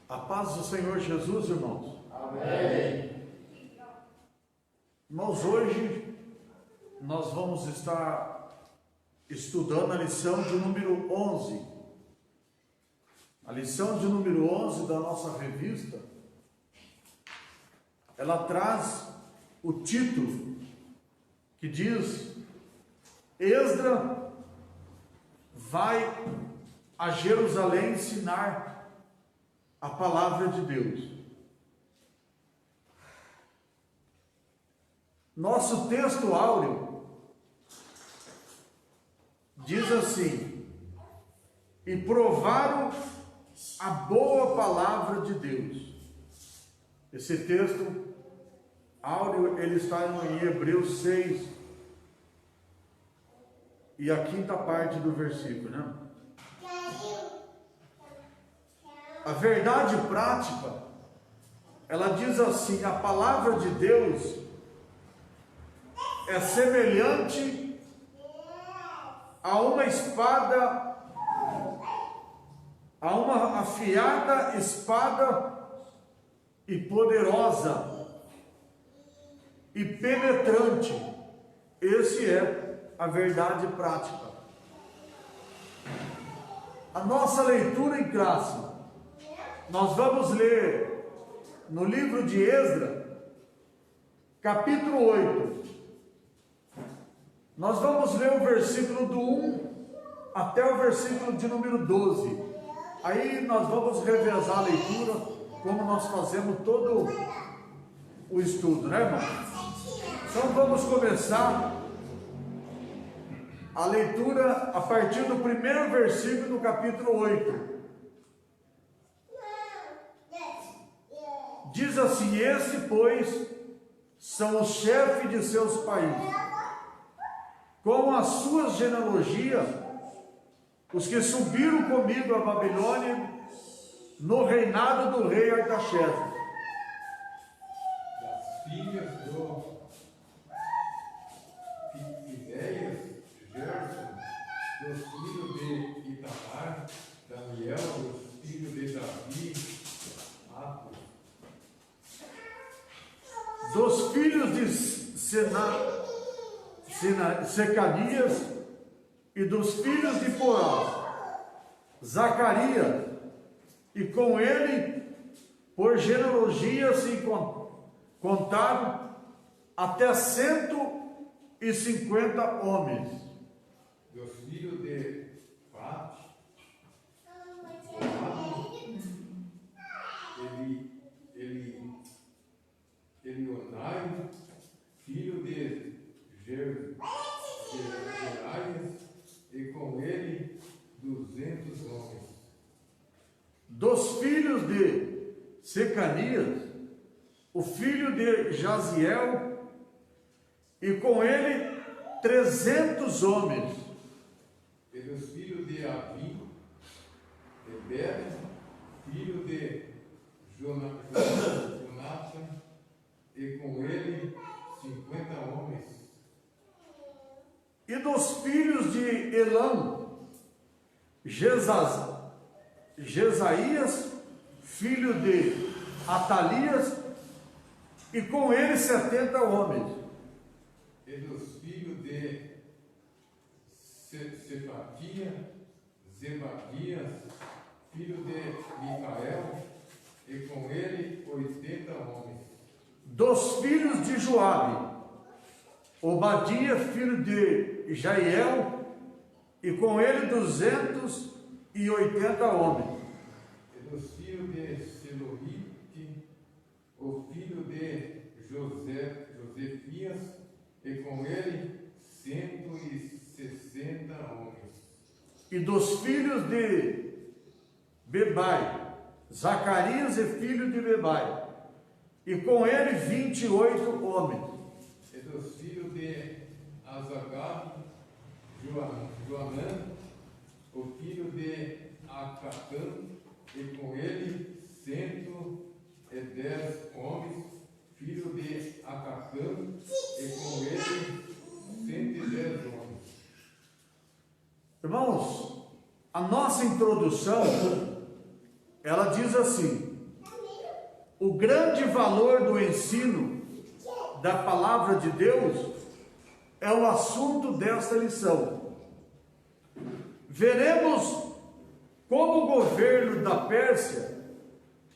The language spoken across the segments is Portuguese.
A paz do Senhor Jesus, irmãos. Amém. Irmãos, hoje nós vamos estar estudando a lição de número 11. A lição de número 11 da nossa revista, ela traz o título que diz: Esdra vai a Jerusalém ensinar a palavra de Deus. Nosso texto áureo diz assim: e provaram a boa palavra de Deus. Esse texto áureo, ele está em Hebreus 6 e a quinta parte do versículo, né? A verdade prática, ela diz assim: a palavra de Deus é semelhante a uma espada, a uma afiada espada e poderosa e penetrante. Esse é a verdade prática. A nossa leitura em classe, nós vamos ler no livro de Esdra, capítulo 8. Nós vamos ler o versículo do 1 até o versículo de número 12. Aí nós vamos revezar a leitura, como nós fazemos todo o estudo, né, irmão? Então vamos começar a leitura a partir do primeiro versículo do capítulo 8. Diz assim: esse, pois, são os chefes de seus países, com as suas genealogias, os que subiram comigo a Babilônia, no reinado do rei Artaxerxes. Das filhas do Finéias, Gerson, dos filhos de Itamar, Daniel, dos filhos de Davi, Atos. Dos filhos de Secanias e dos filhos de Porá, Zacarias, e com ele, por genealogia, se contaram até 150 homens. Dos filhos de Pati, Elionai, filho de Geraias, e com ele 200 homens. Dos filhos de Secanias, o filho de Jaziel, e com ele 300 homens. E dos filhos de Abi, Eber, filho de Jonathan, e com ele 50 homens. E dos filhos de Elam, Jesaías, filho de Atalias, e com ele 70 homens. E dos filhos de Sefatia, Zebadias, filho de Micael, e com ele 80 homens. Dos filhos de Joabe, Obadia, filho de Jaiel, e com ele 280 homens. E dos filhos de Selohite, o filho de Josefias, e com ele 160 homens. E dos filhos de Bebai, Zacarias e filho de Bebai, e com ele 28 homens. E dos filhos de Azagab, Joanã, o filho de Acacã, e com ele 110 homens, filho de Acacã, e com ele 110 homens. Irmãos, a nossa introdução, ela diz assim: o grande valor do ensino da palavra de Deus é o assunto desta lição. Veremos como o governo da Pérsia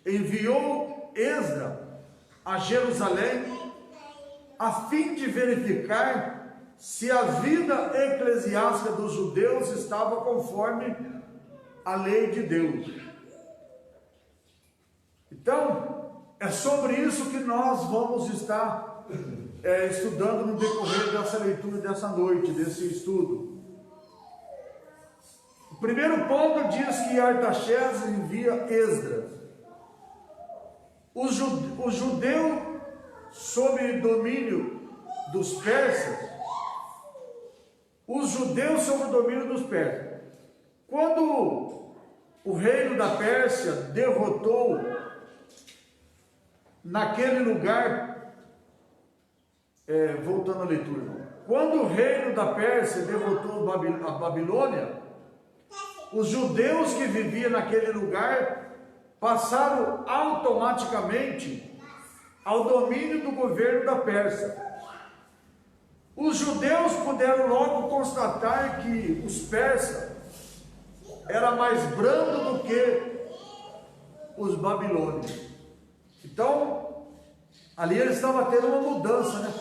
enviou Esdras a Jerusalém a fim de verificar se a vida eclesiástica dos judeus estava conforme a lei de Deus. Então, é sobre isso que nós vamos estar estudando no decorrer dessa leitura dessa noite, desse estudo. O primeiro ponto diz que Artaxerxes envia Esdras. O judeu sob domínio dos persas, os judeus sob o domínio dos persas. Quando o reino da Pérsia derrotou naquele lugar, voltando à leitura, quando o reino da Pérsia derrotou a Babilônia, os judeus que viviam naquele lugar passaram automaticamente ao domínio do governo da Pérsia. Os judeus puderam logo constatar que os persas eram mais brandos do que os babilônios. Então, ali eles estavam tendo uma mudança, né?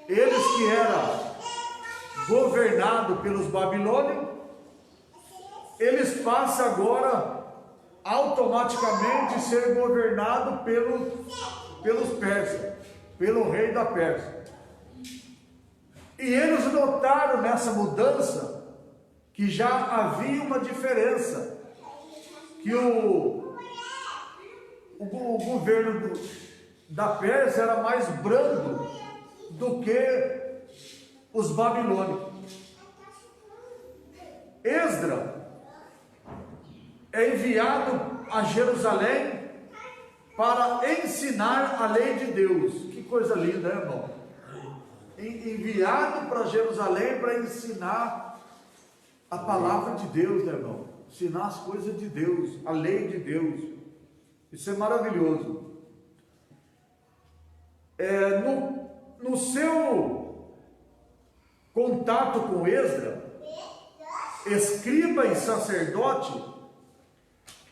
Eles que eram governados pelos babilônios, eles passam agora automaticamente a ser governados pelos persas, pelo rei da Pérsia. E eles notaram nessa mudança que já havia uma diferença, que o governo da Pérsia era mais brando do que os babilônicos. Esdras é enviado a Jerusalém para ensinar a lei de Deus. Que coisa linda, né, irmão? Enviado para Jerusalém para ensinar a palavra de Deus, né, irmão? Ensinar as coisas de Deus, a lei de Deus. Isso é maravilhoso. No seu contato com Esdras, escriba e sacerdote,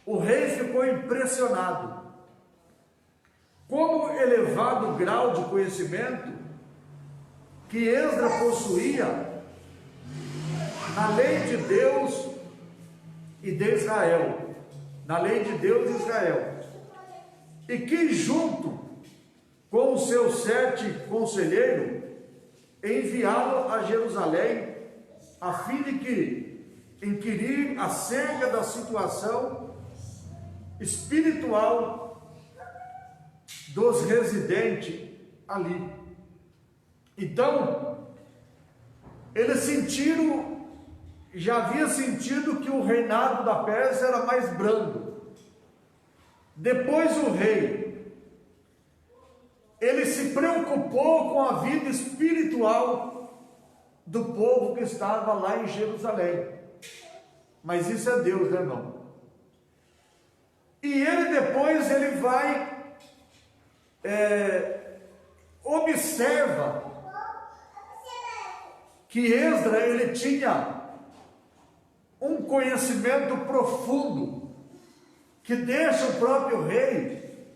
o rei ficou impressionado. Como elevado grau de conhecimento que Esdras possuía na lei de Deus e de Israel, na lei de Deus e Israel, e que junto com os seus 7 conselheiros enviá-lo a Jerusalém a fim de que inquirir acerca da situação espiritual dos residentes ali. Então, eles já havia sentido que o reinado da Pérsia era mais brando. Depois o rei, ele se preocupou com a vida espiritual do povo que estava lá em Jerusalém. Mas isso é Deus, né, irmão? E depois ele vai, observa que Esdras, ele tinha um conhecimento profundo, que deixa o próprio rei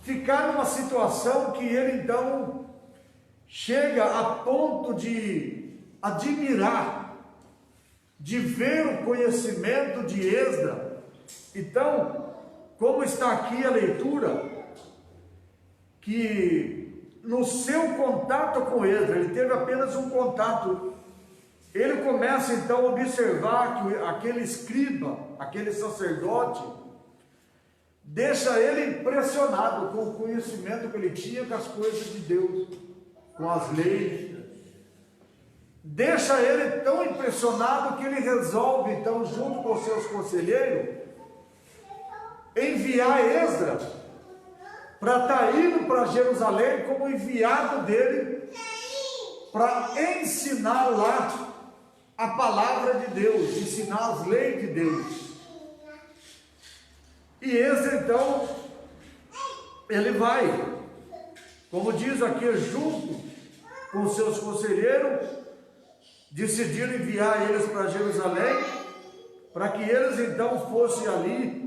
ficar numa situação que ele então chega a ponto de admirar, de ver o conhecimento de Esdras. Então, como está aqui a leitura, que no seu contato com Esdras, ele teve apenas um contato, ele começa então a observar que aquele escriba, aquele sacerdote, deixa ele impressionado com o conhecimento que ele tinha com as coisas de Deus, com as leis. Deixa ele tão impressionado que ele resolve então, junto com seus conselheiros, enviar Esdras para estar indo para Jerusalém como enviado dele para ensinar lá a palavra de Deus, ensinar as leis de Deus. E esse então, ele vai, como diz aqui, junto com seus conselheiros, decidiram enviar eles para Jerusalém, para que eles então fossem ali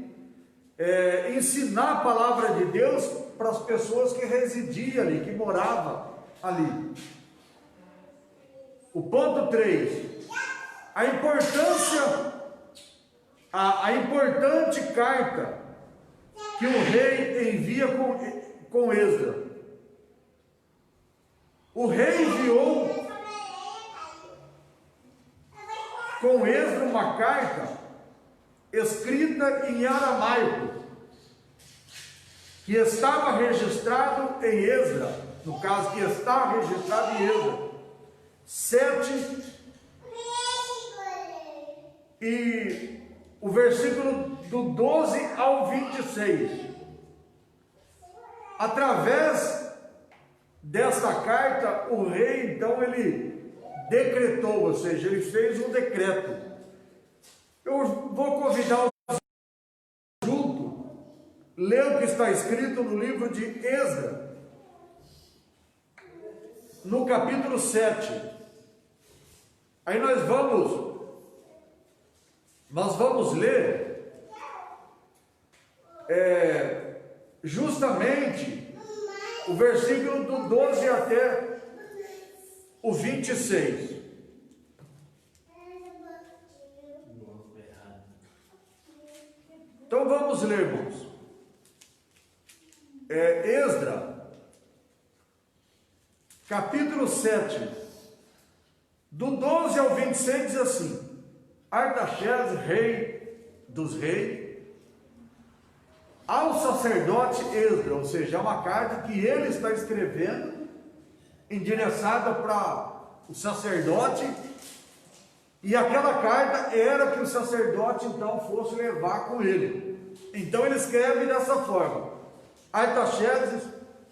ensinar a palavra de Deus para as pessoas que residiam ali, que moravam ali. O ponto 3, a importância, a importante carta que o rei envia com Esdras. O rei enviou com Esdras uma carta escrita em aramaico, que estava registrado em Esdras, no caso que está registrado em Esdras 7, e o versículo do 12 ao 26. Através desta carta, o rei então ele decretou, ou seja, ele fez um decreto. Eu vou convidar os junto, ler o que está escrito no livro de Esdras, no capítulo 7. Aí nós vamos ler justamente o versículo do 12 até o 26. Então vamos ler, irmãos. Esdras, capítulo 7, do 12 ao 26, diz assim: Artaxerxes, rei dos reis, ao sacerdote Esdras, ou seja, é uma carta que ele está escrevendo, endereçada para o sacerdote, e aquela carta era que o sacerdote então fosse levar com ele. Então ele escreve dessa forma: Artaxerxes,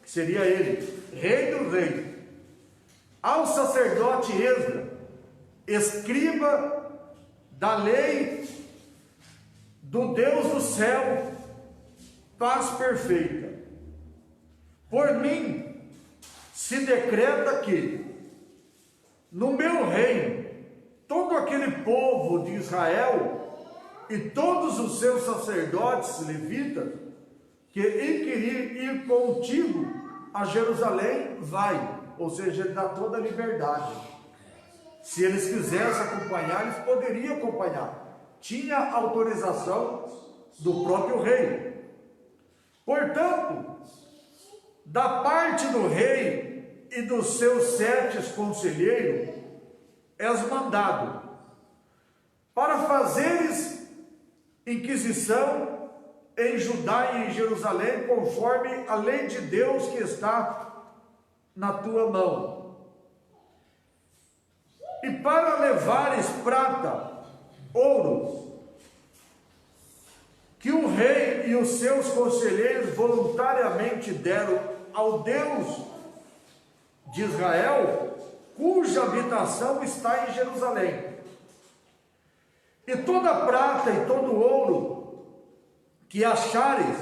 que seria ele, rei dos reis, ao sacerdote Esdras, escriba da lei do Deus do céu, paz perfeita. Por mim se decreta que no meu reino todo aquele povo de Israel e todos os seus sacerdotes levitas que inquirir ir contigo a Jerusalém, vai. Ou seja, ele dá toda a liberdade. Se eles quisessem acompanhar, eles poderiam acompanhar. Tinha autorização do próprio rei. Portanto, da parte do rei e dos seus 7 conselheiros, és mandado para fazeres inquisição em Judá e em Jerusalém, conforme a lei de Deus que está na tua mão, e para levares prata, ouro, que o rei e os seus conselheiros voluntariamente deram ao Deus de Israel, cuja habitação está em Jerusalém. E toda a prata e todo o ouro que achares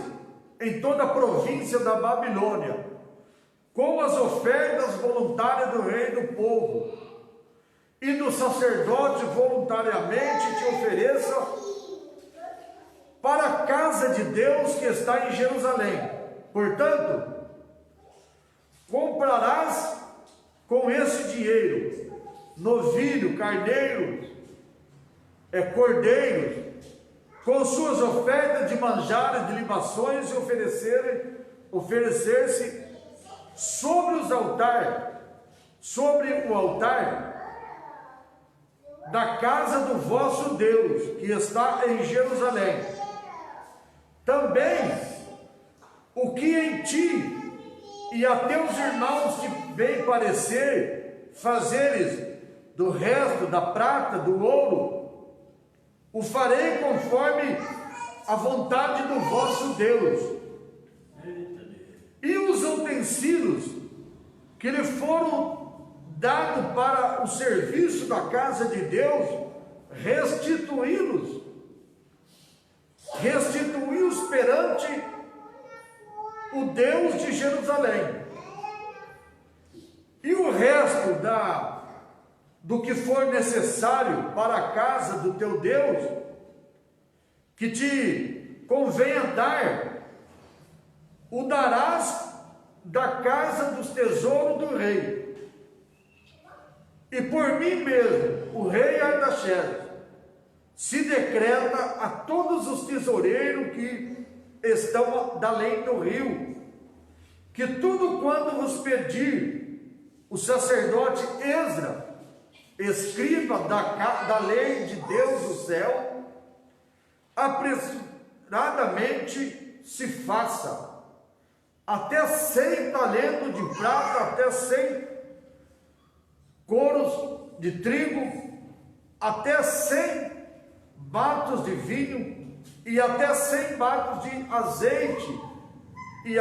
em toda a província da Babilônia, com as ofertas voluntárias do rei do povo e do sacerdote voluntariamente te ofereça para a casa de Deus que está em Jerusalém. Portanto, comprarás com esse dinheiro novilho, carneiro, cordeiros, com suas ofertas de manjares, de libações, e oferecer-se sobre o altar da casa do vosso Deus, que está em Jerusalém. Também o que em ti e a teus irmãos te bem parecer fazeres do resto da prata, do ouro, o farei conforme a vontade do vosso Deus. E os utensílios que lhe foram dados para o serviço da casa de Deus, restituí-los restituí-os perante o Deus de Jerusalém. E o resto do que for necessário para a casa do teu Deus, que te convenha dar, o darás da casa dos tesouros do rei. E por mim mesmo, o rei Artaxerxes, se decreta a todos os tesoureiros que estão da além do rio, que tudo quanto vos pedir o sacerdote Esdras, escriba da lei de Deus do céu, apressuradamente se faça, até 100 talentos de prata, até 100 coros de trigo, até 100 batos de vinho, e até 100 batos de azeite, e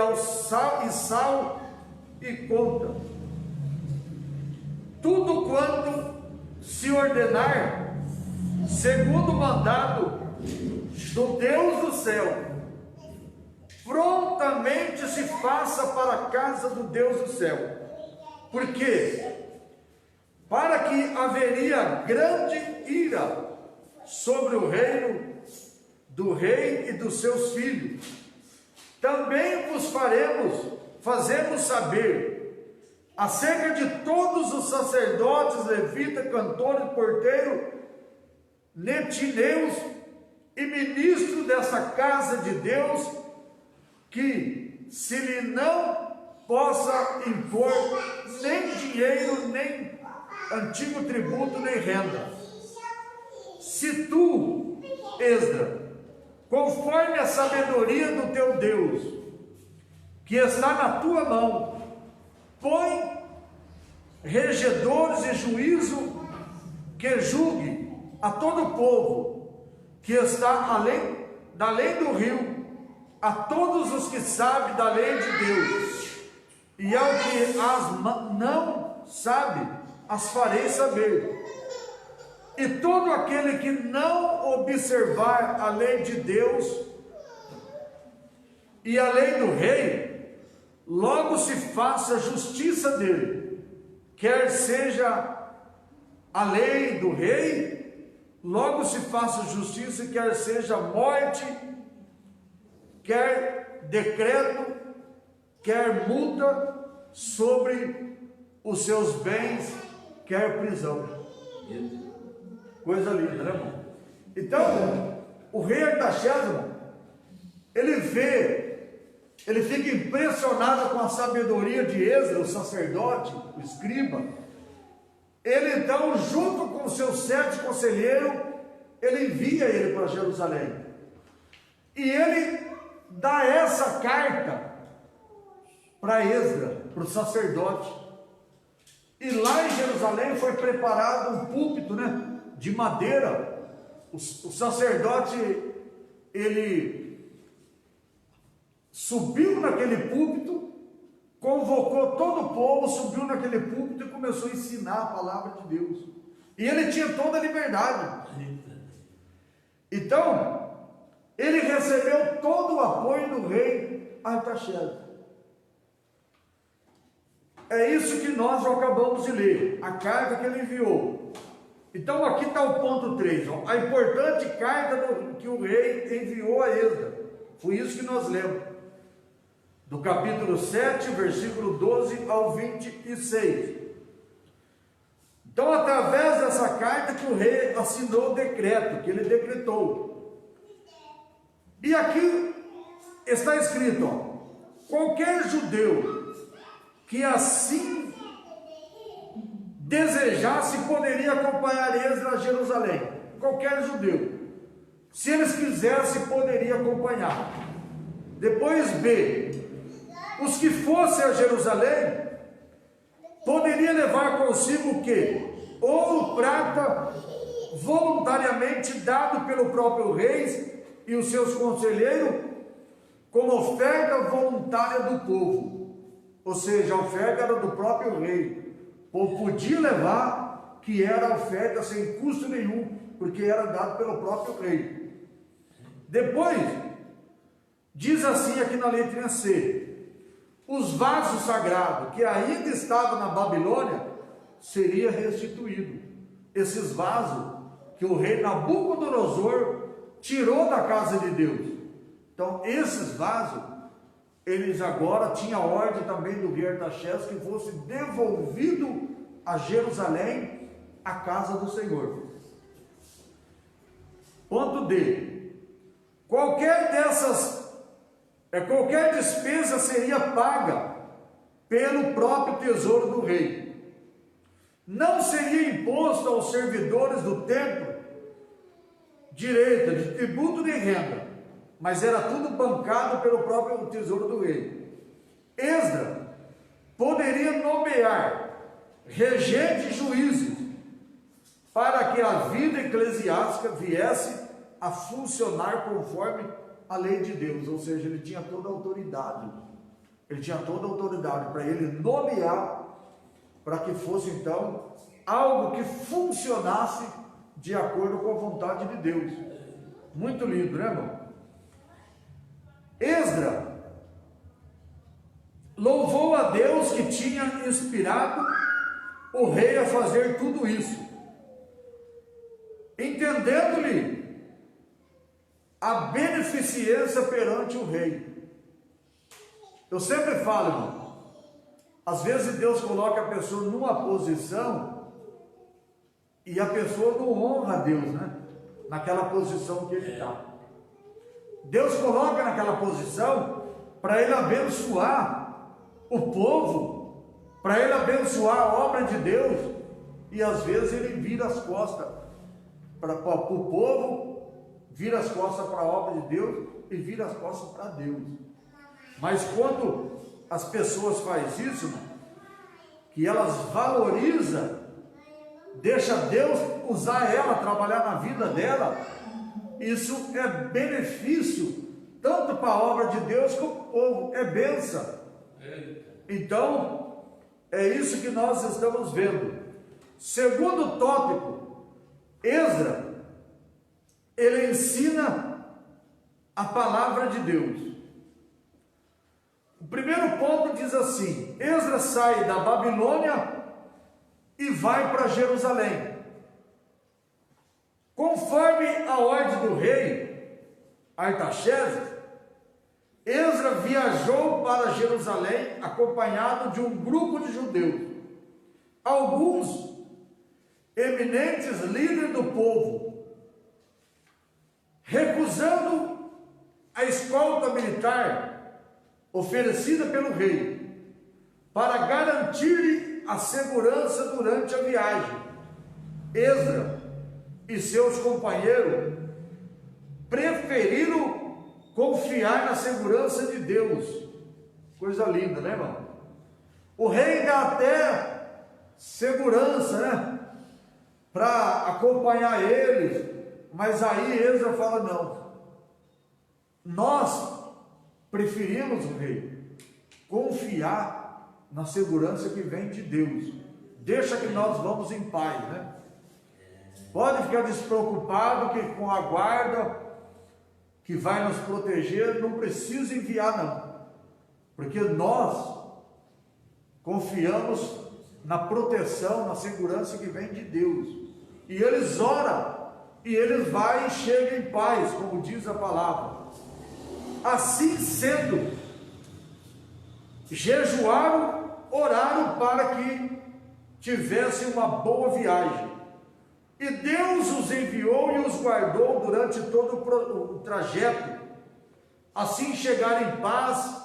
sal e conta. Tudo quanto se ordenar, segundo o mandado do Deus do céu, prontamente se faça para a casa do Deus do céu. Por quê? Para que haveria grande ira sobre o reino do rei e dos seus filhos. Também vos fazemos saber acerca de todos os sacerdotes, levitas, cantores, porteiros, netineus e ministros dessa casa de Deus, que se lhe não possa impor nem dinheiro, nem antigo tributo, nem renda. Se tu, Esdras, conforme a sabedoria do teu Deus, que está na tua mão, põe regedores e juízo que julgue a todo o povo que está da lei do rio, a todos os que sabem da lei de Deus, e ao que as não sabe, as farei saber. E todo aquele que não observar a lei de Deus e a lei do rei, logo se faça justiça dele, quer seja a lei do rei, logo se faça justiça, quer seja morte, quer decreto, quer multa sobre os seus bens, quer prisão. Coisa linda, né, irmão? Então, o rei Artaxerxes, ele fica impressionado com a sabedoria de Esdras, o sacerdote, o escriba. Ele então, junto com os seus 7 conselheiros, ele envia ele para Jerusalém. E ele dá essa carta para Esdras, para o sacerdote. E lá em Jerusalém foi preparado um púlpito, né, de madeira. O sacerdote, ele subiu naquele púlpito, convocou todo o povo, subiu naquele púlpito e começou a ensinar a palavra de Deus. E ele tinha toda a liberdade. Então, ele recebeu todo o apoio do rei Artaxerxes. É isso que nós acabamos de ler, a carta que ele enviou. Então aqui está o ponto 3, ó, a importante carta que o rei enviou a Esdras. Foi isso que nós lemos, do capítulo 7, versículo 12 ao 26. Então, através dessa carta que o rei assinou o decreto, que ele decretou. E aqui está escrito, ó, qualquer judeu que assim desejasse poderia acompanhar Esdras a Jerusalém. Qualquer judeu, se eles quisessem, poderia acompanhar. Depois B, os que fossem a Jerusalém poderia levar consigo o quê? Ouro, prata, voluntariamente dado pelo próprio rei e os seus conselheiros, como oferta voluntária do povo. Ou seja, a oferta era do próprio rei. O povo podia levar, que era oferta sem custo nenhum, porque era dado pelo próprio rei. Depois, diz assim aqui na letrinha C: os vasos sagrados que ainda estavam na Babilônia seria restituído. Esses vasos que o rei Nabucodonosor tirou da casa de Deus. Então, esses vasos, eles agora tinham a ordem também do rei Artaxerxes que fosse devolvido a Jerusalém, a casa do Senhor. Ponto D. Qualquer despesa seria paga pelo próprio tesouro do rei. Não seria imposto aos servidores do templo direito de tributo nem renda, mas era tudo bancado pelo próprio tesouro do rei. Esdras poderia nomear regentes e juízes para que a vida eclesiástica viesse a funcionar conforme a lei de Deus, ou seja, ele tinha toda a autoridade. Ele tinha toda a autoridade para ele nomear, para que fosse então algo que funcionasse de acordo com a vontade de Deus. Muito lindo, né, irmão? Esdras louvou a Deus que tinha inspirado o rei a fazer tudo isso, entendendo-lhe a beneficência perante o rei. Eu sempre falo, irmão, às vezes Deus coloca a pessoa numa posição e a pessoa não honra a Deus, né? Naquela posição que ele está. Deus coloca naquela posição para ele abençoar o povo, para ele abençoar a obra de Deus, e às vezes ele vira as costas para o povo, vira as costas para a obra de Deus e vira as costas para Deus. Mas quando as pessoas fazem isso, irmão, que elas valorizam, deixa Deus usar ela, trabalhar na vida dela, isso é benefício tanto para a obra de Deus como para o povo, é bênção. Então, é isso que nós estamos vendo. Segundo tópico, Esdras, ele ensina a palavra de Deus. O primeiro ponto diz assim: Esdras sai da Babilônia e vai para Jerusalém. Conforme a ordem do rei Artaxerxes, Esdras viajou para Jerusalém acompanhado de um grupo de judeus. Alguns eminentes líderes do povo, recusando a escolta militar oferecida pelo rei, para garantir a segurança durante a viagem. Esdras e seus companheiros preferiram confiar na segurança de Deus. Coisa linda, né, irmão? O rei dá até segurança, né, para acompanhar eles, mas aí Esdras fala: não, nós preferimos, o rei, confiar na segurança que vem de Deus. Deixa que nós vamos em paz, né? Pode ficar despreocupado que com a guarda que vai nos proteger, não precisa enviar não, porque nós confiamos na proteção, na segurança que vem de Deus. E eles oram, e eles vão e chegam em paz, como diz a palavra. Assim sendo, jejuaram, oraram para que tivessem uma boa viagem. E Deus os enviou e os guardou durante todo o trajeto. Assim chegaram em paz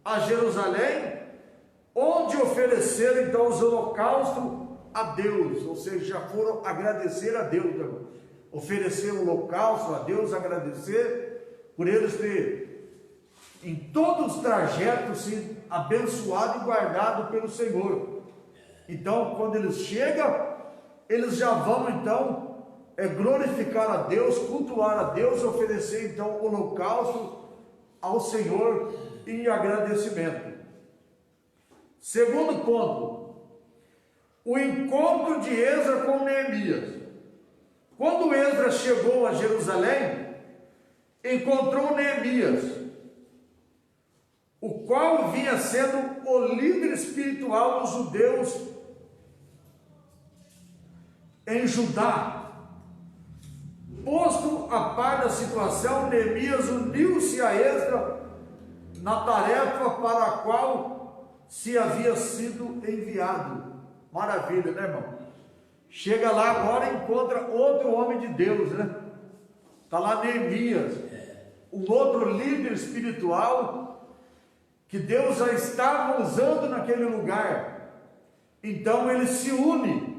a Jerusalém, onde ofereceram então os holocaustos a Deus, ou seja, já foram agradecer a Deus, oferecer o holocausto a Deus, agradecer por eles ter em todos os trajetos sido abençoado e guardado pelo Senhor. Então, quando eles chegam, eles já vão então glorificar a Deus, cultuar a Deus, oferecer então o holocausto ao Senhor em agradecimento. Segundo ponto, o encontro de Esdras com Neemias. Quando Esdras chegou a Jerusalém, encontrou Neemias, o qual vinha sendo o líder espiritual dos judeus em Judá. Posto a par da situação, Neemias uniu-se a Esdras na tarefa para a qual se havia sido enviado. Maravilha, né, irmão? Chega lá agora e encontra outro homem de Deus, né? Está lá Neemias, um outro líder espiritual que Deus já estava usando naquele lugar. Então ele se une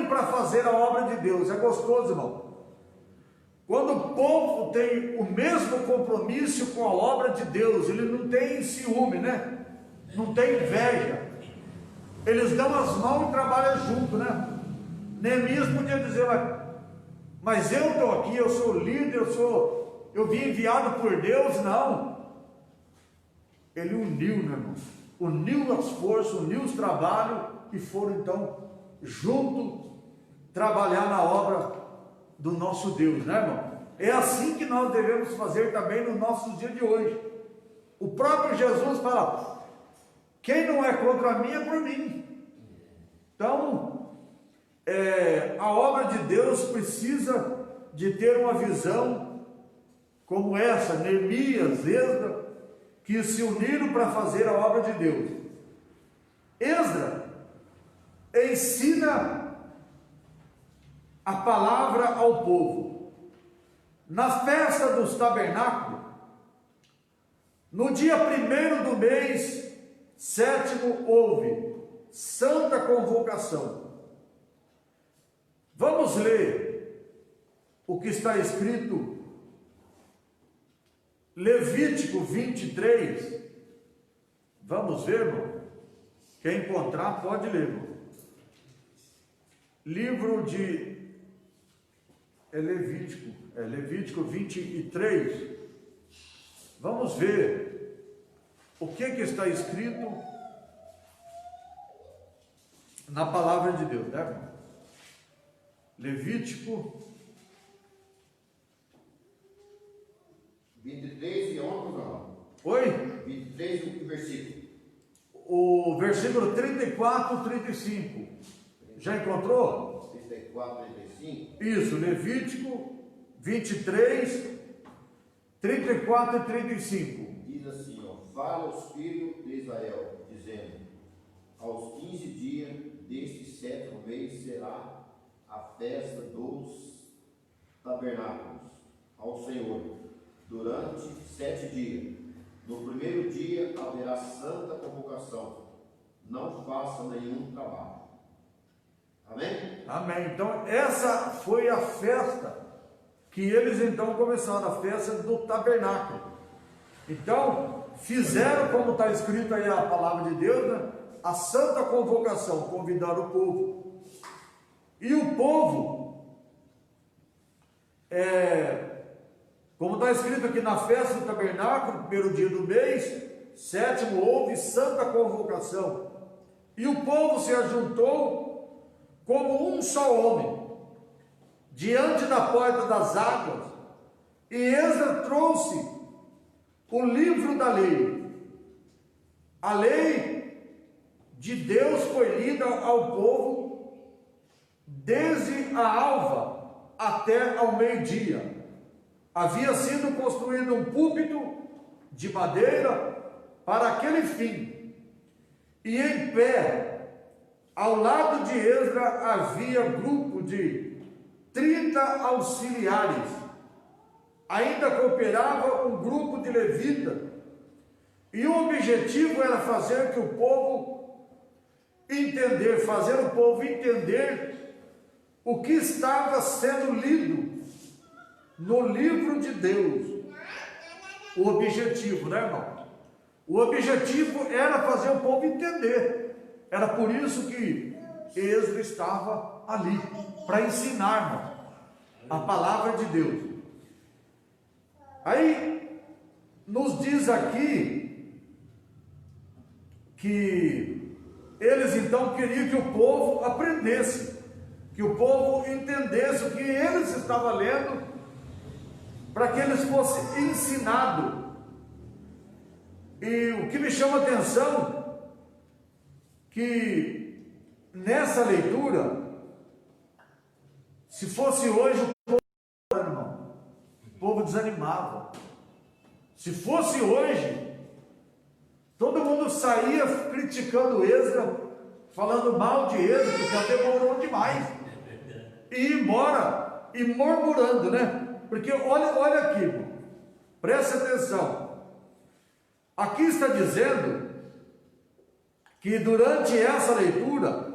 para fazer a obra de Deus. É gostoso, irmão. Quando o povo tem o mesmo compromisso com a obra de Deus, ele não tem ciúme, né? Não tem inveja. Eles dão as mãos e trabalham junto, né? Neemias podia dizer, mas eu estou aqui, eu sou líder, eu vim enviado por Deus. Não. Ele uniu, né, irmão? Uniu as forças, uniu os trabalhos e foram então junto trabalhar na obra do nosso Deus, né, irmão? É assim que nós devemos fazer também no nosso dia de hoje. O próprio Jesus fala: quem não é contra mim é por mim. Então, a obra de Deus precisa de ter uma visão como essa, Neemias, Esdras, que se uniram para fazer a obra de Deus. Esdras ensina a palavra ao povo. Na festa dos tabernáculos, no dia 1º do mês 7º, houve santa convocação. Vamos ler o que está escrito, Levítico 23. Vamos ver, irmão? Quem encontrar pode ler, irmão. Livro de Levítico 23. Vamos ver o que está escrito na palavra de Deus, né, irmão? Levítico 23 e 11, não? Oi? 23 e versículo. O versículo 34 e 35. Já encontrou? 34 e 35. Isso, Levítico 23, 34 e 35. Diz assim, ó: fala aos filhos de Israel, dizendo: aos 15 dias deste 7º mês será a festa dos tabernáculos ao Senhor, durante 7 dias. No primeiro dia haverá santa convocação, não faça nenhum trabalho. Amém? Amém. Então essa foi a festa que eles então começaram, a festa do tabernáculo. Então fizeram, como está escrito aí a palavra de Deus, né? A santa convocação, convidaram o povo. E o povo, como está escrito aqui na festa do tabernáculo, primeiro dia do mês 7º, houve santa convocação. E o povo se ajuntou como um só homem, diante da porta das águas, e Esdras trouxe o livro da lei. A lei de Deus foi lida ao povo desde a alva até ao meio-dia. Havia sido construído um púlpito de madeira para aquele fim, e em pé, ao lado de Esdras, havia grupo de 30 auxiliares. Ainda cooperava um grupo de levitas, e o objetivo era fazer o povo entender o que estava sendo lido no livro de Deus. O objetivo, né, irmão? O objetivo era fazer o povo entender. Era por isso que Esdras estava ali, para ensinar, irmão, a palavra de Deus. Aí nos diz aqui que eles então queriam que o povo aprendesse, que o povo entendesse o que eles estavam lendo, para que eles fossem ensinados. E o que me chama a atenção, que nessa leitura, se fosse hoje, o povo desanimava. Se fosse hoje, todo mundo saía criticando Esdras, falando mal de Esdras, porque já demorou demais, e ia embora, e murmurando, né? Porque olha aqui, irmão, presta atenção. Aqui está dizendo que durante essa leitura,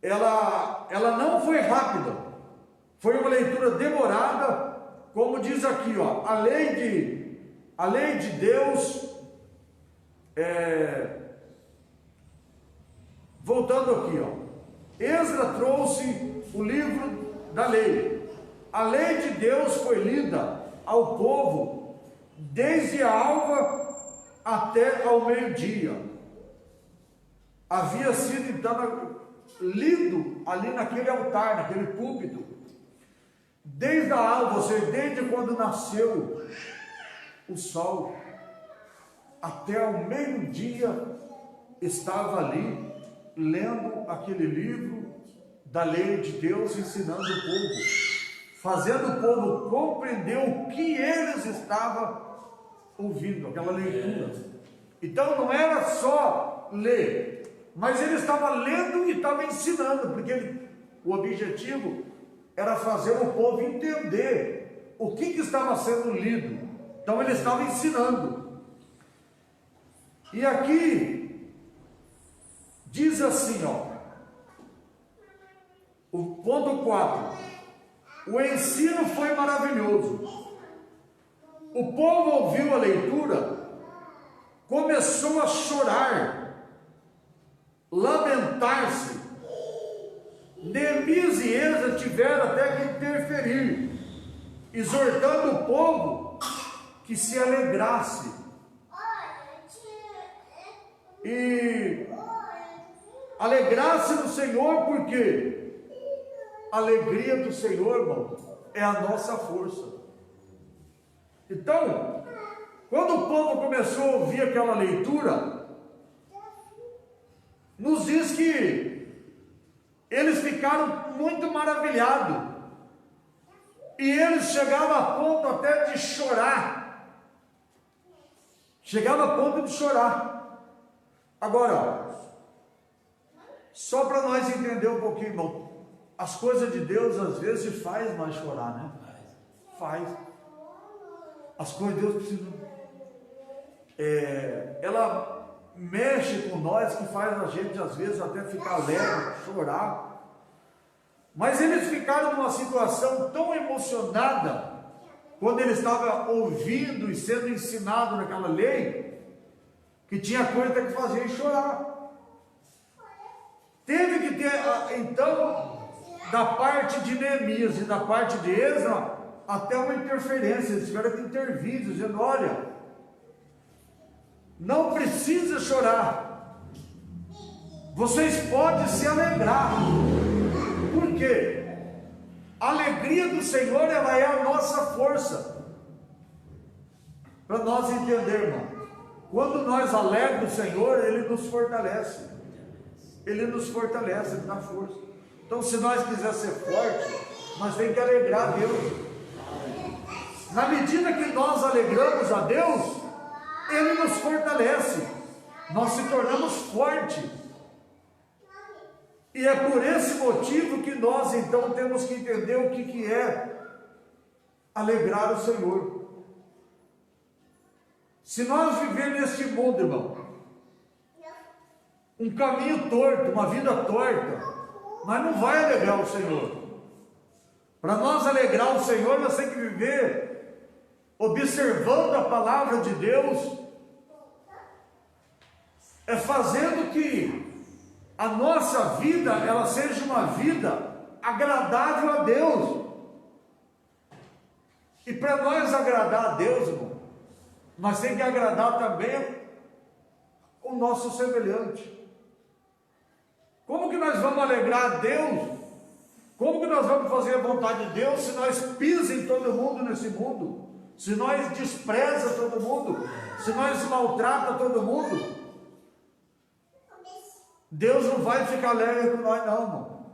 ela não foi rápida, foi uma leitura demorada, como diz aqui, ó, a lei de Deus, voltando aqui, ó, Esdras trouxe o livro da lei. A lei de Deus foi lida ao povo desde a alva até ao meio-dia. Havia sido então lido ali naquele altar, naquele púlpito, desde a alva, ou seja, desde quando nasceu o sol até ao meio-dia, estava ali lendo aquele livro da lei de Deus, ensinando o povo, fazendo o povo compreender o que eles estavam ouvindo, aquela leitura. Então não era só ler, mas ele estava lendo e estava ensinando, porque o objetivo era fazer o povo entender o que estava sendo lido. Então ele estava ensinando. E aqui diz assim, ó, o ponto 4, o ensino foi maravilhoso. O povo ouviu a leitura, começou a chorar, lamentar-se. Neemias e Esdras tiveram até que interferir, exortando o povo que se alegrasse. E alegrasse no Senhor, porque a alegria do Senhor, irmão, é a nossa força. Então, quando o povo começou a ouvir aquela leitura, nos diz que eles ficaram muito maravilhados, e eles chegavam a ponto até de chorar, Agora, só para nós entender um pouquinho, irmão, as coisas de Deus às vezes faz nós chorar, né? Faz. As coisas de Deus precisam, ela mexe com nós, que faz a gente às vezes até ficar alegre, chorar. Mas eles ficaram numa situação tão emocionada, quando eles estavam ouvindo e sendo ensinado naquela lei, que tinha coisa que fazia chorar. Teve que ter, então, da parte de Neemias e da parte de Esdras, até uma interferência. Eles tiveram que intervir, dizendo: olha, não precisa chorar, vocês podem se alegrar. Por quê? A alegria do Senhor, ela é a nossa força. Para nós entendermos, quando nós alegramos o Senhor, Ele nos fortalece. Ele nos fortalece, Ele dá força. Então, se nós quisermos ser fortes, nós temos que alegrar a Deus. Na medida que nós alegramos a Deus, Ele nos fortalece. Nós se tornamos fortes. E é por esse motivo que nós então temos que entender o que é alegrar o Senhor. Se nós vivermos neste mundo, irmão, um caminho torto, uma vida torta, mas não vai alegrar o Senhor. Para nós alegrar o Senhor, nós temos que viver observando a palavra de Deus, fazendo que a nossa vida, ela seja uma vida agradável a Deus. E para nós agradar a Deus, irmão, nós temos que agradar também o nosso semelhante. Como que nós vamos alegrar a Deus Como que nós vamos fazer a vontade de Deus se nós pisamos em todo mundo nesse mundo? Se nós desprezamos todo mundo? Se nós maltratamos todo mundo? Deus não vai ficar alegre com nós não, irmão.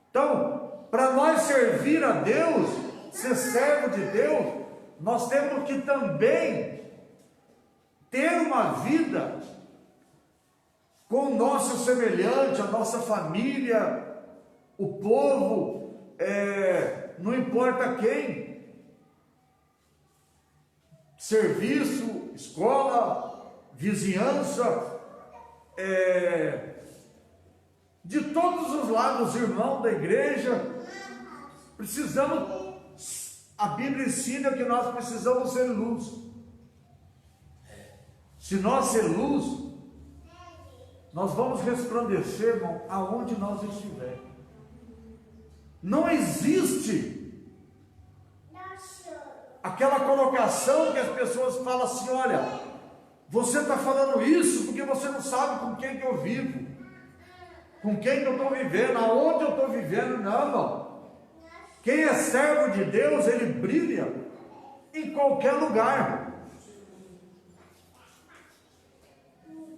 Então, para nós servir a Deus, ser servo de Deus, nós temos que também ter uma vida com o nosso semelhante, a nossa família, o povo, não importa quem, serviço, escola, vizinhança, de todos os lados, irmão da igreja, precisamos, a Bíblia ensina que nós precisamos ser luz. Se nós ser luz, nós vamos resplandecer, irmão, aonde nós estivermos. Não existe aquela colocação que as pessoas falam assim: olha, você está falando isso porque você não sabe com quem que eu vivo, com quem que eu estou vivendo, aonde eu estou vivendo. Não, irmão. Quem é servo de Deus, ele brilha em qualquer lugar.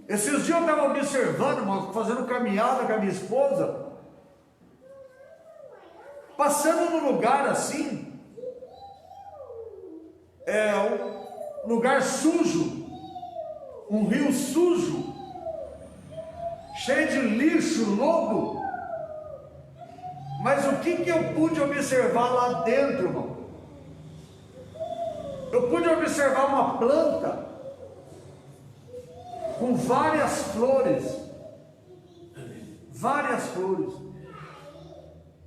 Esses dias eu estava observando, irmão, fazendo caminhada com a minha esposa, passando num lugar assim, um lugar sujo, um rio sujo, cheio de lixo, lodo. Mas o que eu pude observar lá dentro, irmão? Eu pude observar uma planta com várias flores. Várias flores.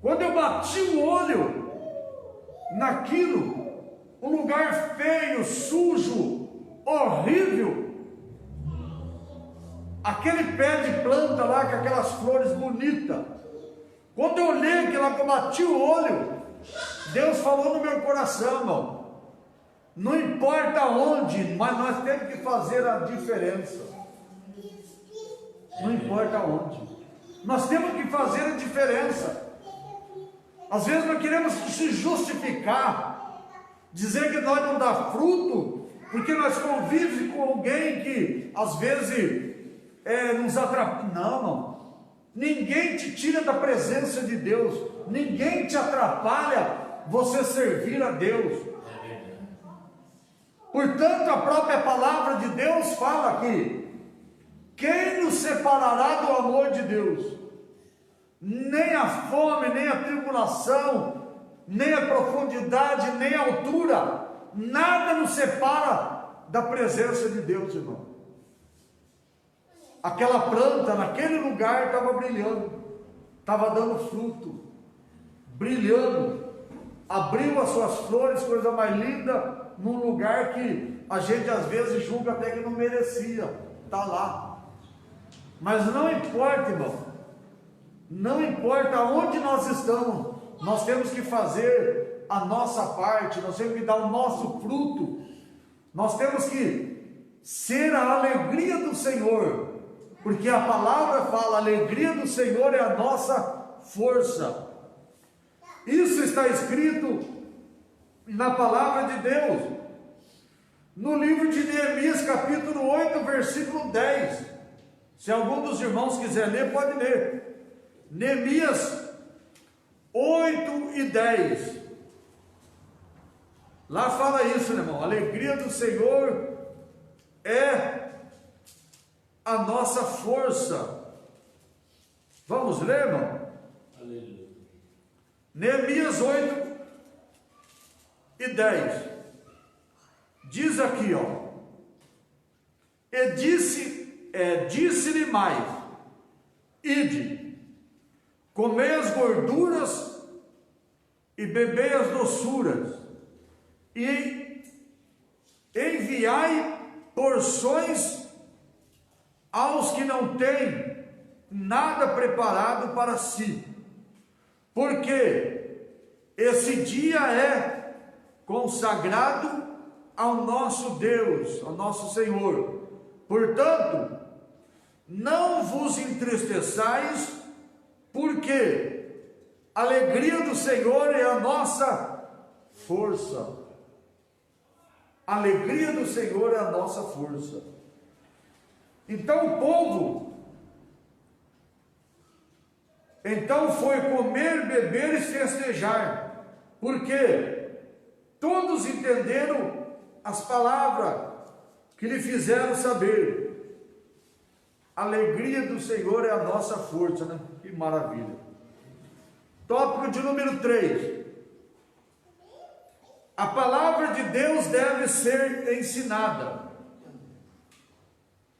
Quando eu bati o olho naquilo, um lugar feio, sujo, horrível, aquele pé de planta lá com aquelas flores bonitas, quando eu olhei aquilo lá, que eu bati o olho, Deus falou no meu coração, irmão, não importa onde, mas nós temos que fazer a diferença. Não importa onde, nós temos que fazer a diferença. Às vezes nós queremos se justificar, dizer que nós não dá fruto, porque nós convivemos com alguém que às vezes nos atrapalha. Não, não. Ninguém te tira da presença de Deus, ninguém te atrapalha você servir a Deus. Portanto, a própria palavra de Deus fala que quem nos separará do amor de Deus? Nem a fome, nem a tribulação, nem a profundidade, nem a altura, nada nos separa da presença de Deus, irmão. Aquela planta naquele lugar estava brilhando, estava dando fruto, brilhando, abriu as suas flores, coisa mais linda, num lugar que a gente às vezes julga até que não merecia estar lá. Mas não importa, irmão, não importa onde nós estamos, nós temos que fazer a nossa parte, nós temos que dar o nosso fruto, nós temos que ser a alegria do Senhor, porque a palavra fala, a alegria do Senhor é a nossa força. Isso está escrito na palavra de Deus, no livro de Neemias, capítulo 8, versículo 10. Se algum dos irmãos quiser ler, pode ler. Neemias 8 e 10. Lá fala isso, né, irmão? A alegria do Senhor é a nossa força. Vamos ler, irmão? Aleluia. Neemias 8 e 10. Diz aqui, ó. E disse-lhe mais: ide, comei as gorduras e bebei as doçuras, e enviai porções aos que não têm nada preparado para si, porque esse dia é consagrado ao nosso Deus, ao nosso Senhor. Portanto, não vos entristeçais, porque A alegria do Senhor é a nossa força. A alegria do Senhor é a nossa força. Então o povo, foi comer, beber e festejar. Por quê? Todos entenderam as palavras que lhe fizeram saber. A alegria do Senhor é a nossa força, né? Que maravilha. Tópico de número 3. A palavra de Deus deve ser ensinada.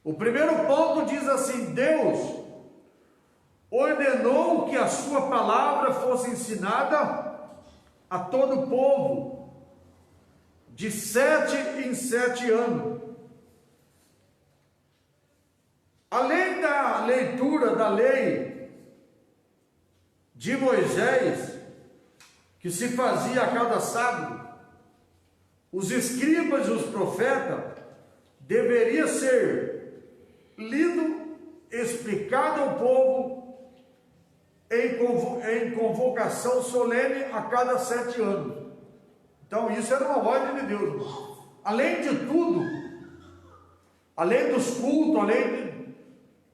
O primeiro ponto diz assim: Deus ordenou que a sua palavra fosse ensinada a todo o povo, de 7 em 7 anos. Além da leitura da lei de Moisés, que se fazia a cada sábado, os escribas e os profetas deveria ser lido, explicado ao povo em convocação solene a cada 7 anos. Então isso era uma ordem de Deus. Além de tudo, além dos cultos,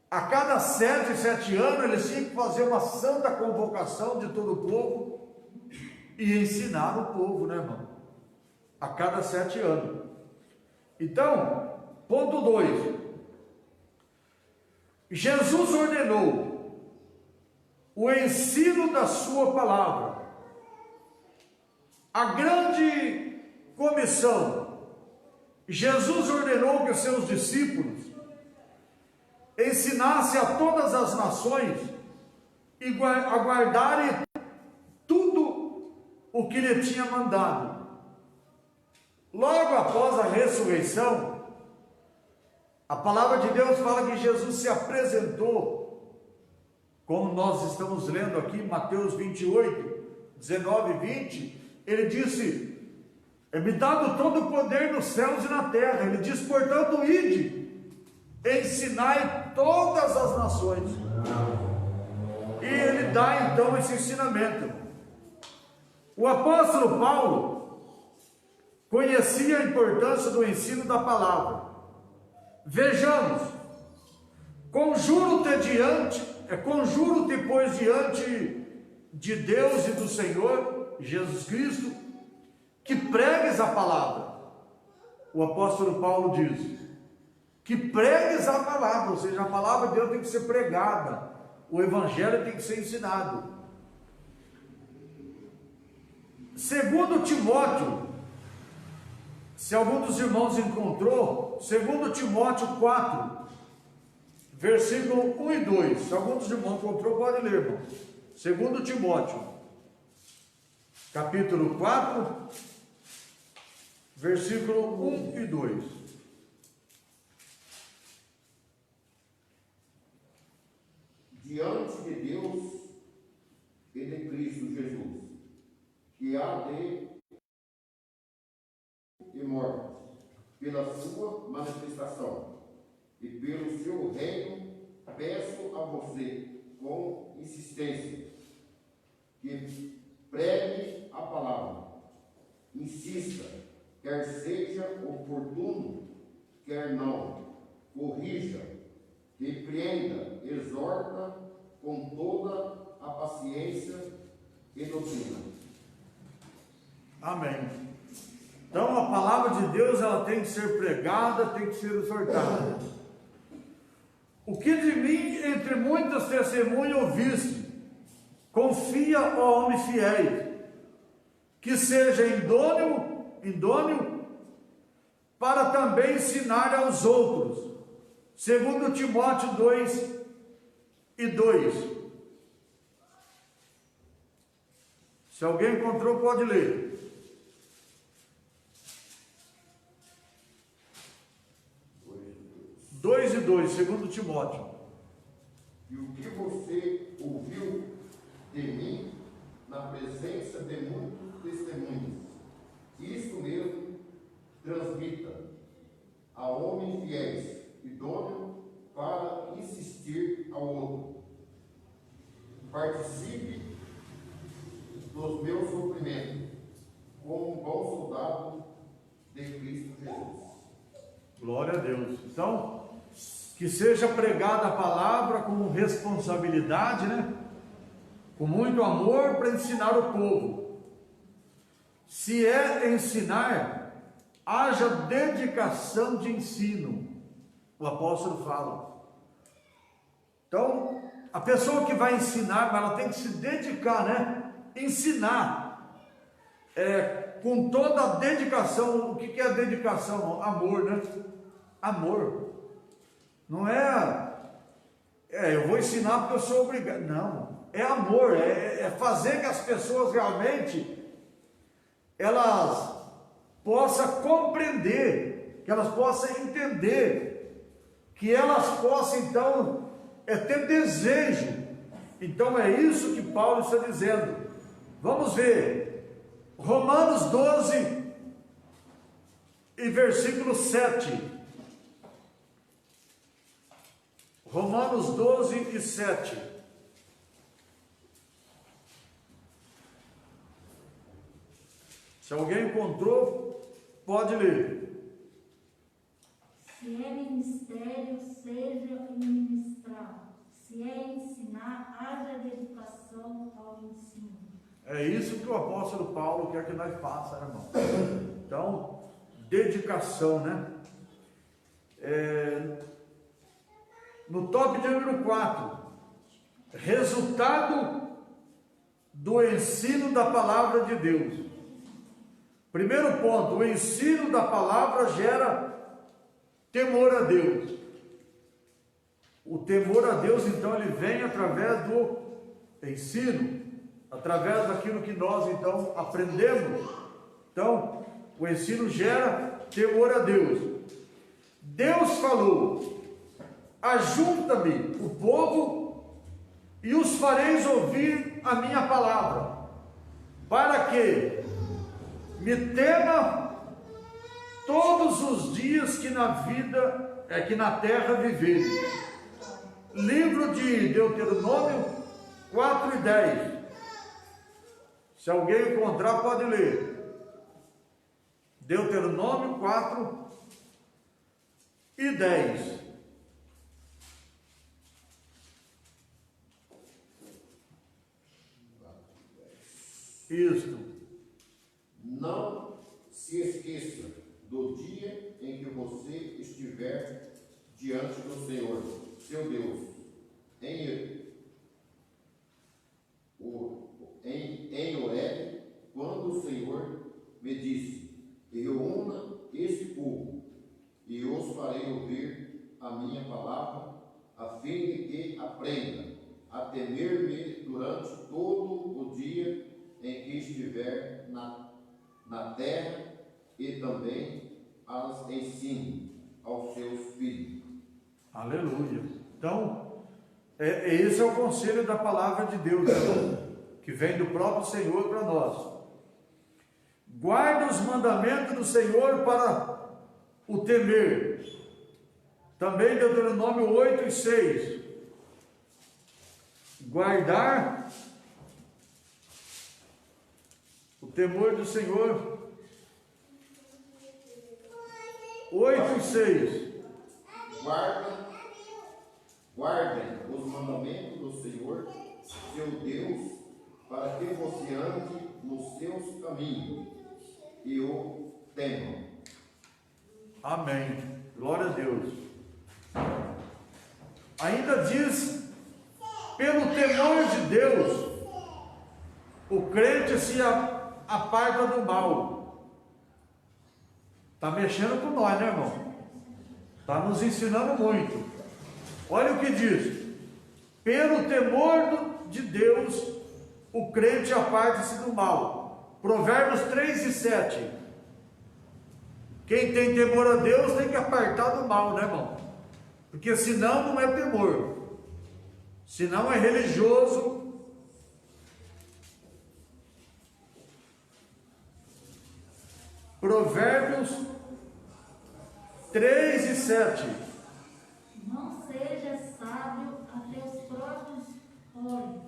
a cada 7 anos eles tinham que fazer uma santa convocação de todo o povo e ensinar o povo, né, irmão? A cada 7 anos. Então, ponto 2. Jesus ordenou o ensino da sua palavra. A grande comissão. Jesus ordenou que os seus discípulos ensinassem a todas as nações e aguardarem tudo o que lhe tinha mandado. Logo após a ressurreição, a palavra de Deus fala que Jesus se apresentou, como nós estamos lendo aqui, Mateus 28, 19 e 20, ele disse: é-me dado todo o poder nos céus e na terra. Ele diz: portanto, ide, ensinai todas as nações. E ele dá então esse ensinamento. O apóstolo Paulo conhecia a importância do ensino da palavra. Vejamos: conjuro-te, pois, diante de Deus e do Senhor Jesus Cristo, que pregues a palavra. O apóstolo Paulo diz que pregues a palavra, ou seja, a palavra de Deus tem que ser pregada, o evangelho tem que ser ensinado. Segundo Timóteo, se algum dos irmãos encontrou, segundo Timóteo 4, versículo 1 e 2, se algum dos irmãos encontrou, pode ler, irmão. Segundo Timóteo, capítulo 4, versículo 1 e 2. Diante de Deus e de Cristo Jesus, que há de e morte, pela sua manifestação e pelo seu reino, peço a você com insistência que pregue a palavra, insista, quer seja oportuno, quer não, corrija, repreenda, exorta com toda a paciência e doutrina. Amém. Então a palavra de Deus, ela tem que ser pregada, tem que ser exortada. O que de mim, entre muitas testemunhas, ouviste, confia, ó homem fiel, que seja idôneo para também ensinar aos outros. Segundo Timóteo 2 e 2. Se alguém encontrou, pode ler. 2 e 2, segundo Timóteo. E o que você ouviu de mim na presença de muitos testemunhos, isto mesmo transmita a homens fiéis, idôneos para insistir ao outro. Participe dos meus sofrimentos, como um bom soldado de Cristo Jesus. Glória a Deus. Então, que seja pregada a palavra com responsabilidade, né? Com muito amor para ensinar o povo. Se é ensinar, haja dedicação de ensino. O apóstolo fala. Então, a pessoa que vai ensinar, ela tem que se dedicar, né? Ensinar. Com toda a dedicação. O que é dedicação? Amor, né? Amor. Não eu vou ensinar porque eu sou obrigado. Não. É amor. É fazer que as pessoas realmente elas possam compreender, que elas possam entender, que elas possam então ter desejo. Então é isso que Paulo está dizendo. Vamos ver Romanos 12 e versículo 7. Romanos 12 e 7. Se alguém encontrou, pode ler. Se é ministério, seja ministrar. Se é ensinar, haja dedicação ao ensino. É isso que o apóstolo Paulo quer que nós façamos, irmão. Então, dedicação, né? No top de número 4, resultado do ensino da palavra de Deus. Primeiro ponto, o ensino da palavra gera temor a Deus. O temor a Deus, então, ele vem através do ensino, através daquilo que nós, então, aprendemos. Então, o ensino gera temor a Deus. Deus falou: ajunta-me o povo e os fareis ouvir a minha palavra, para que me tema todos os dias que na terra viver. Livro de Deuteronômio 4 e 10. Se alguém encontrar, pode ler. Deuteronômio 4 e 10. Isto. Não se esqueça do dia em que você estiver diante do Senhor, seu Deus, em Horebe, quando o Senhor me disse: reúna esse povo, e os farei ouvir a minha palavra, a fim de que aprenda a temer-me durante todo o dia em que estiver na terra, e também as ensine aos seus filhos. Aleluia. Então, esse é o conselho da palavra de Deus, né? Que vem do próprio Senhor para nós. Guarda os mandamentos do Senhor para o temer. Também Deuteronômio 8 e 6. Guardar o temor do Senhor. 8 e 6. Guardem os mandamentos do Senhor, seu Deus, para que você ande nos seus caminhos e o temam. Amém. Glória a Deus. Ainda diz: pelo temor de Deus, o crente se aparta do mal. Está mexendo com nós, né, irmão? Está nos ensinando muito. Olha o que diz: pelo temor de Deus, o crente aparta-se do mal. Provérbios 3 e 7. Quem tem temor a Deus tem que apartar do mal, né, irmão? Porque senão não é temor, senão é religioso. Provérbios 3 e 7. Não seja sábio a teus próprios olhos.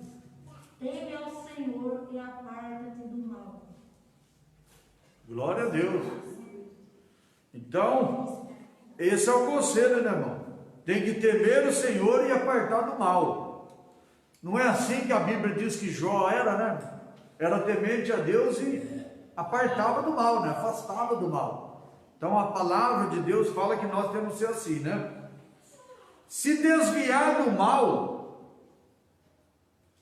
Teme ao Senhor e aparta Deus. Então, esse é o conselho, né, irmão? Tem que temer o Senhor e apartar do mal. Não é assim que a Bíblia diz que Jó era, né? Era temente a Deus e apartava do mal, né? Afastava do mal. Então a palavra de Deus fala que nós temos que ser assim, né? Se desviar do mal,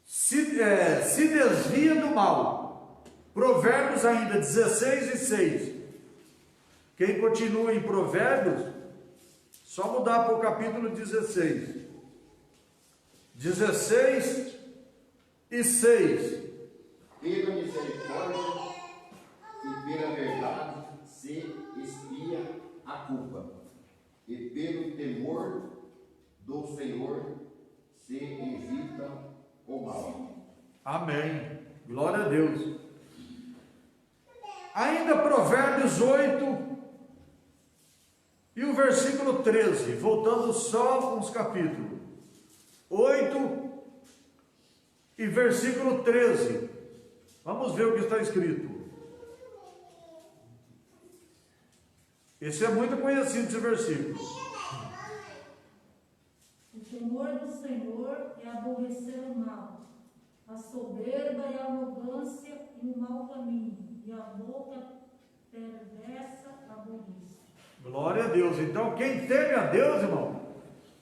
se desvia do mal. Provérbios ainda 16:6. Quem continua em Provérbios, só mudar para o capítulo 16. 16:6. Pela misericórdia e pela verdade se expia a culpa, e pelo temor do Senhor se evita o mal. Amém. Glória a Deus. Ainda Provérbios 8 e o versículo 13, voltando só uns capítulos. 8 e versículo 13. Vamos ver o que está escrito. Esse é muito conhecido, esse versículo. O temor do Senhor é aborrecer o mal, a soberba e a arrogância e o mau caminho, e a boca perversa aborrece. Glória a Deus. Então, quem teme a Deus, irmão,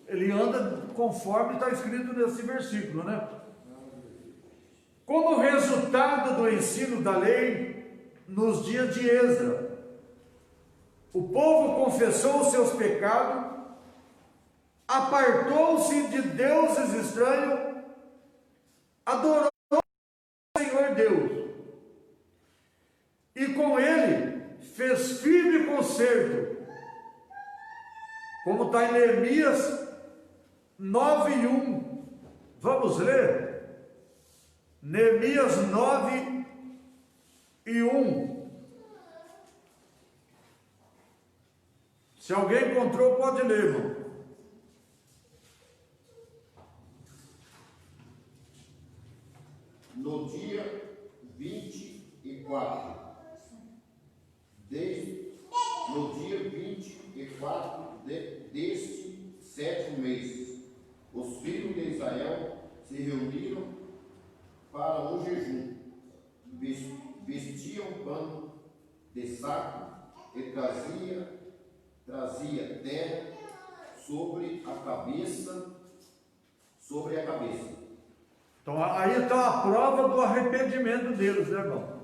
ele anda conforme está escrito nesse versículo, né? Como resultado do ensino da lei nos dias de Esdras, o povo confessou os seus pecados, apartou-se de deuses estranhos, adorou o Senhor Deus, e com ele fez firme concerto, como está em Neemias 9:1. Vamos ler? Neemias 9:1. Se alguém encontrou, pode ler, irmão. No dia 24, no dia 24 deste 7º mês, os filhos de Israel se reuniram para um jejum, vestiam pano de saco e trazia terra sobre a cabeça. Então aí está a prova do arrependimento deles, né, irmão?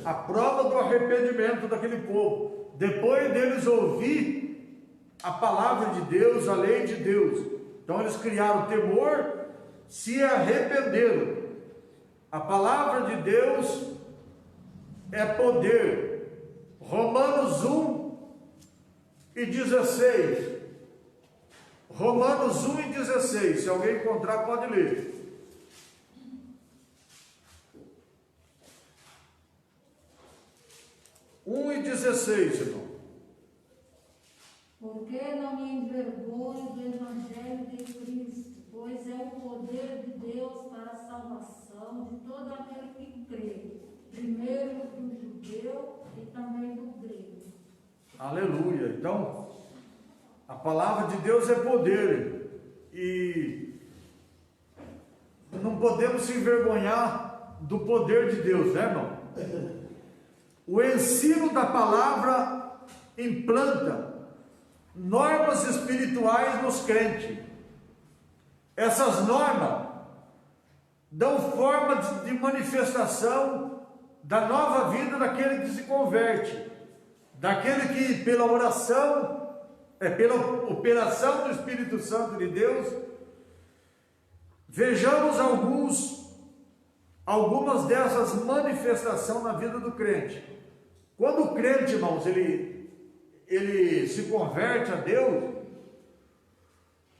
A prova do arrependimento daquele povo. Depois deles ouvir a palavra de Deus, a lei de Deus. Então eles criaram temor, se arrependeram. A palavra de Deus é poder. Romanos 1:16. Romanos 1:16. Se alguém encontrar, pode ler. e 16, irmão. Porque não me envergonho do Evangelho de Cristo, pois é o poder de Deus para a salvação de todo aquele que crê, primeiro do judeu e também do grego. Aleluia. Então, a palavra de Deus é poder, e não podemos se envergonhar do poder de Deus, né, irmão? O ensino da palavra implanta normas espirituais nos crentes. Essas normas dão forma de manifestação da nova vida daquele que se converte, daquele que pela oração, pela operação do Espírito Santo de Deus. Vejamos algumas dessas manifestações na vida do crente. Quando o crente, irmãos, ele se converte a Deus,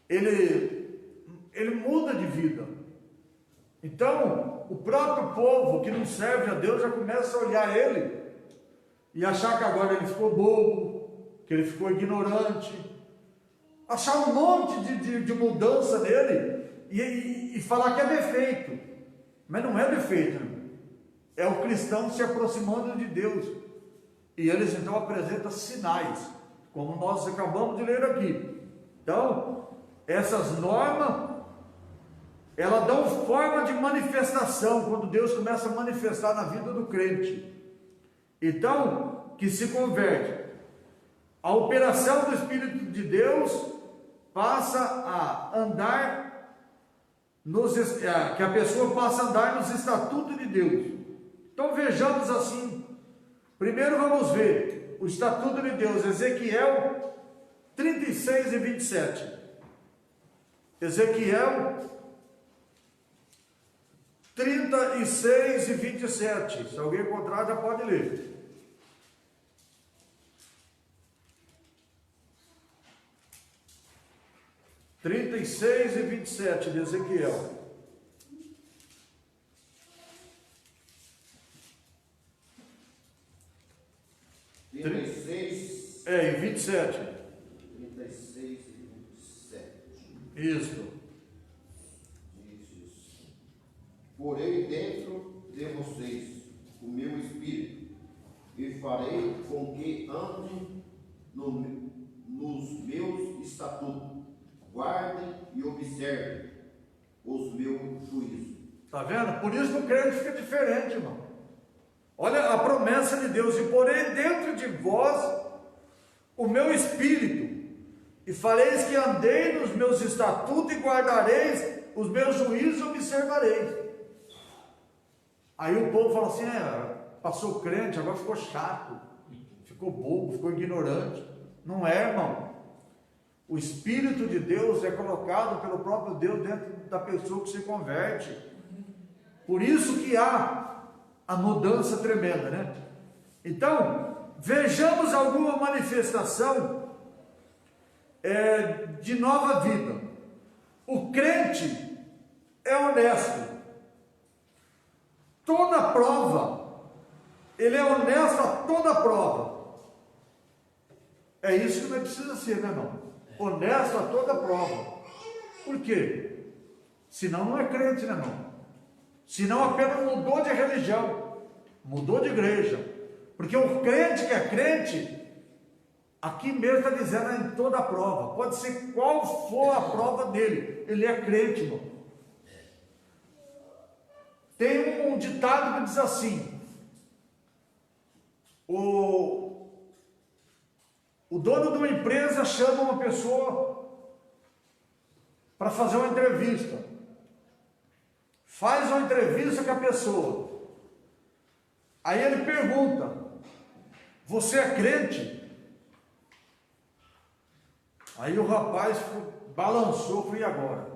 ele muda de vida. Então, o próprio povo que não serve a Deus já começa a olhar ele e achar que agora ele ficou bobo, que ele ficou ignorante, achar um monte de mudança nele e falar que é defeito. Mas não é defeito, irmão. É o cristão se aproximando de Deus. E eles então apresentam sinais, como nós acabamos de ler aqui. Então, essas normas, elas dão forma de manifestação, quando Deus começa a manifestar na vida do crente. Então, que se converte. A operação do Espírito de Deus passa a andar, que a pessoa passa a andar nos estatutos de Deus. Então vejamos assim. Primeiro vamos ver o estatuto de Deus, Ezequiel 36 e 27. Ezequiel 36 e 27. Se alguém encontrar, já pode ler. Trinta e 27 de Ezequiel. 36. E 27. 36 e 27. Isso. Diz: porei dentro de vocês o meu espírito, e farei com que andem nos meus estatutos, guardem e observem os meus juízos. Está vendo? Por isso que o crente fica diferente, irmão. Olha a promessa de Deus: e porei dentro de vós o meu espírito, e fareis que andei nos meus estatutos, e guardareis os meus juízos e observareis. Aí o povo fala assim: passou crente, agora ficou chato, ficou bobo, ficou ignorante. Não é, irmão. O Espírito de Deus é colocado pelo próprio Deus dentro da pessoa que se converte. Por isso que há a mudança tremenda, né? Então, vejamos alguma manifestação de nova vida. O crente é honesto. Toda prova, ele é honesto a toda prova. É isso que nós precisamos ser, né, irmão? Honesto a toda prova. Por quê? Senão não é crente, né, irmão? Senão apenas mudou de religião, mudou de igreja. Porque o crente que é crente, aqui mesmo está dizendo, é em toda a prova. Pode ser qual for a prova dele, ele é crente, irmão. Tem um ditado que diz assim: o dono de uma empresa chama uma pessoa para fazer uma entrevista. Faz uma entrevista com a pessoa. Aí ele pergunta: você é crente? Aí o rapaz balançou, falou: e agora?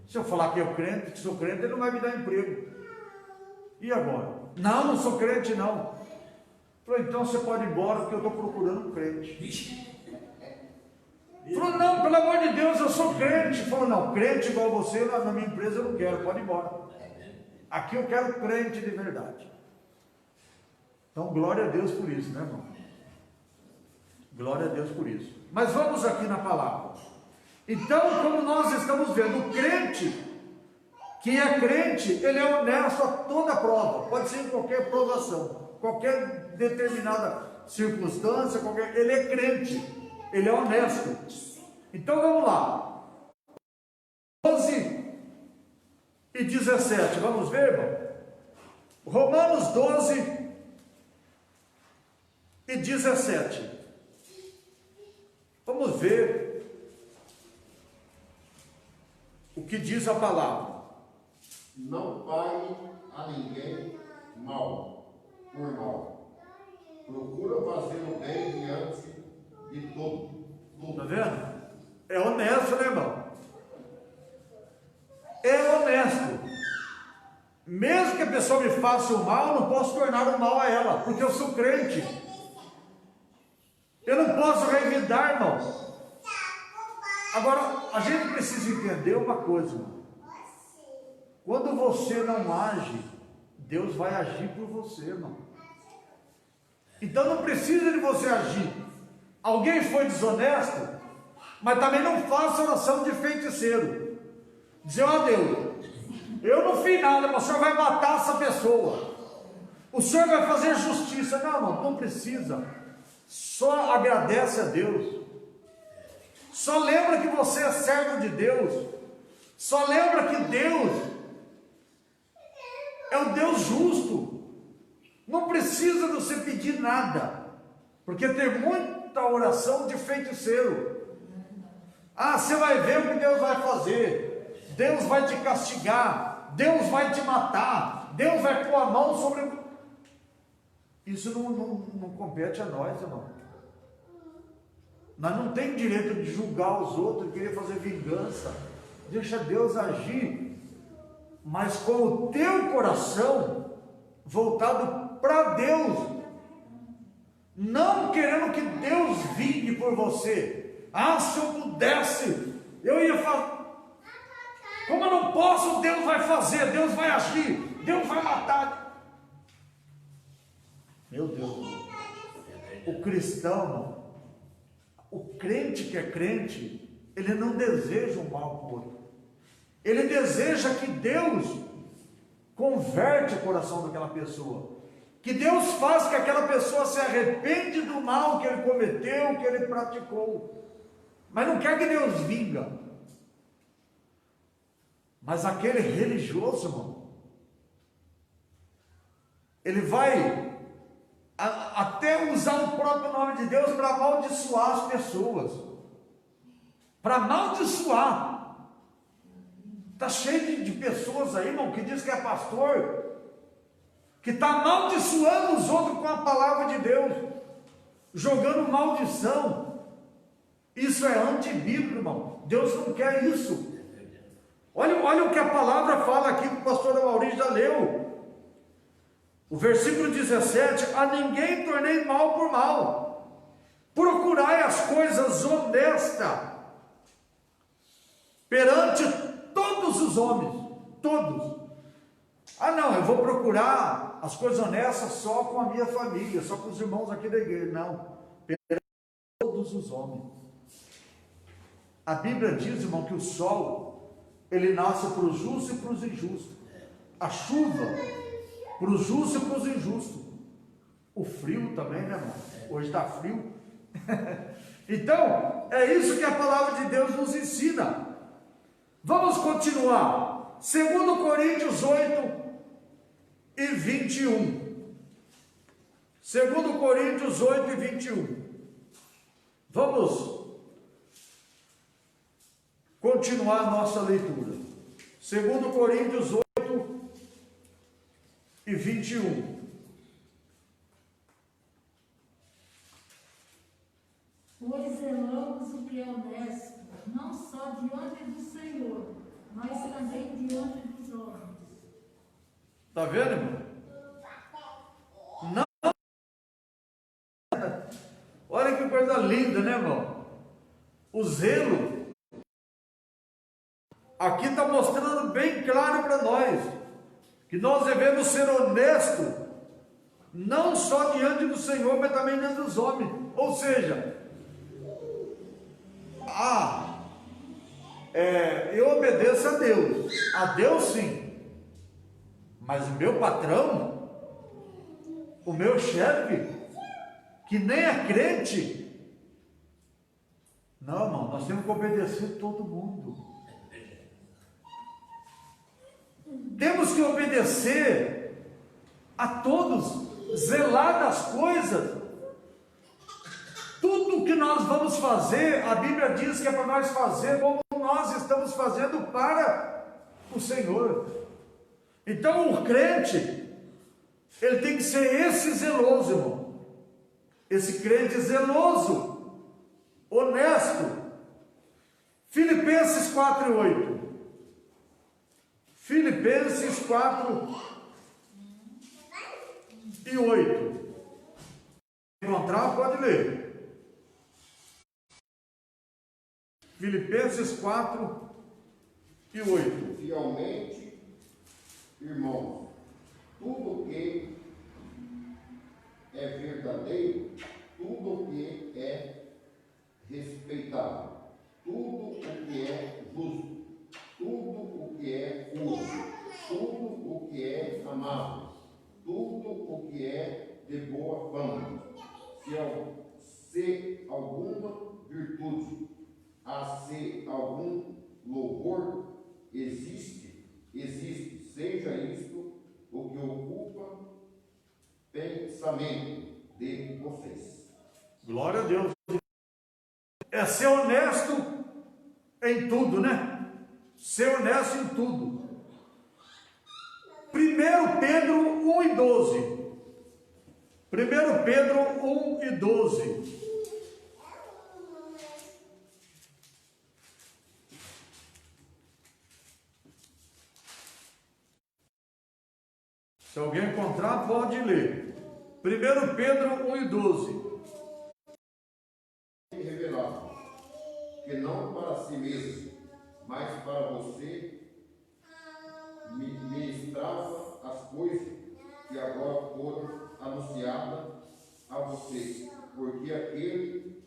Se eu falar que eu crente, que sou crente, ele não vai me dar emprego. E agora? Não sou crente não. Falou: então você pode ir embora, porque eu estou procurando um crente. Falou: não, pelo amor de Deus, eu sou crente. Falou: não, crente igual você, na minha empresa eu não quero, pode ir embora. Aqui eu quero crente de verdade. Então, glória a Deus por isso, né, irmão? Glória a Deus por isso. Mas vamos aqui na palavra. Então, como nós estamos vendo, o crente, que é crente, ele é honesto a toda prova. Pode ser em qualquer provação, qualquer determinada circunstância, ele é crente, ele é honesto. Então vamos lá. 12 e 17, vamos ver, irmão? Romanos 12 e 17. Vamos ver o que diz a palavra. Não pague a ninguém mal por mal. Procura fazer o bem diante de tudo. Está vendo? É honesto, né, irmão? É honesto. Mesmo que a pessoa me faça o mal, eu não posso tornar o mal a ela, porque eu sou crente. Eu não posso revidar, irmão. Agora, a gente precisa entender uma coisa, irmão. Quando você não age, Deus vai agir por você, irmão. Então não precisa de você agir. Alguém foi desonesto, mas também não faça oração de feiticeiro. Dizer: ó Deus, eu não fiz nada, mas o Senhor vai matar essa pessoa. O Senhor vai fazer justiça. Não, irmão, não precisa. Só agradece a Deus. Só lembra que você é servo de Deus. Só lembra que Deus é o Deus justo. Não precisa de você pedir nada. Porque tem muita oração de feiticeiro. Ah, você vai ver o que Deus vai fazer. Deus vai te castigar. Deus vai te matar. Deus vai pôr a mão sobre... Isso não compete a nós, irmão. Nós não temos direito de julgar os outros, de querer fazer vingança. Deixa Deus agir. Mas com o teu coração voltado para Deus. Não querendo que Deus vingue por você. Ah, se eu pudesse, eu ia fazer. Como eu não posso, Deus vai fazer, Deus vai agir, Deus vai matar. Meu Deus, o cristão, o crente que é crente, ele não deseja o mal para o outro. Ele deseja que Deus converte o coração daquela pessoa. Que Deus faz que aquela pessoa se arrepende do mal que ele cometeu, que ele praticou. Mas não quer que Deus vinga. Mas aquele religioso, irmão, ele vai até usar o próprio nome de Deus para amaldiçoar as pessoas. Para amaldiçoar. Está cheio de pessoas aí, irmão, que diz que é pastor, que está amaldiçoando os outros com a palavra de Deus, jogando maldição. Isso é antibíblico, irmão. Deus não quer isso. Olha o que a palavra fala aqui, que o pastor Maurício já leu. O versículo 17: a ninguém tornei mal por mal. Procurai as coisas honestas perante todos os homens. Todos. Ah, não, eu vou procurar as coisas honestas só com a minha família, só com os irmãos aqui da igreja. Não. Perante todos os homens. A Bíblia diz, irmão, que o sol, ele nasce para os justos e para os injustos. A chuva, para os justos e para os injustos. O frio também, né, irmão? Hoje está frio. Então, é isso que a palavra de Deus nos ensina. Vamos continuar. 2 Coríntios 8 e 21. 2 Coríntios 8 e 21. Vamos continuar a nossa leitura. 2 Coríntios 8 e 21. Pois zelamos o que é honesto, não só diante do Senhor, mas também diante dos homens. Está vendo, irmão? Não. Olha que coisa linda, né, irmão? O zelo aqui está mostrando bem claro para nós que nós devemos ser honestos, não só diante do Senhor, mas também diante dos homens. Ou seja, eu obedeço a Deus sim, mas o meu patrão, o meu chefe, que nem é crente, não, irmão, nós temos que obedecer todo mundo. Temos que obedecer a todos, zelar das coisas. Tudo que nós vamos fazer, a Bíblia diz que é para nós fazer como nós estamos fazendo para o Senhor. Então o crente, ele tem que ser esse zeloso, irmão. Esse crente zeloso, honesto. Filipenses 4 e 8. Filipenses 4 e 8. Encontrar, pode ler. Filipenses 4 e 8. Fielmente, irmãos, tudo que é verdadeiro, tudo que é respeitável, tudo o que é justo, tudo o que é puro, tudo o que é amável, tudo o se alguma virtude, se algum louvor existe, seja isto o que ocupa pensamento de vocês. Glória a Deus. É ser honesto em tudo, né? Ser honesto em tudo. 1 Pedro 1 e 12. 1 Pedro 1 e 12. Se alguém encontrar, pode ler. 1 Pedro 1 e 12. Revelado que não para si mesmo, mas para você, ministrava as coisas que agora foram anunciadas a você, porque aquele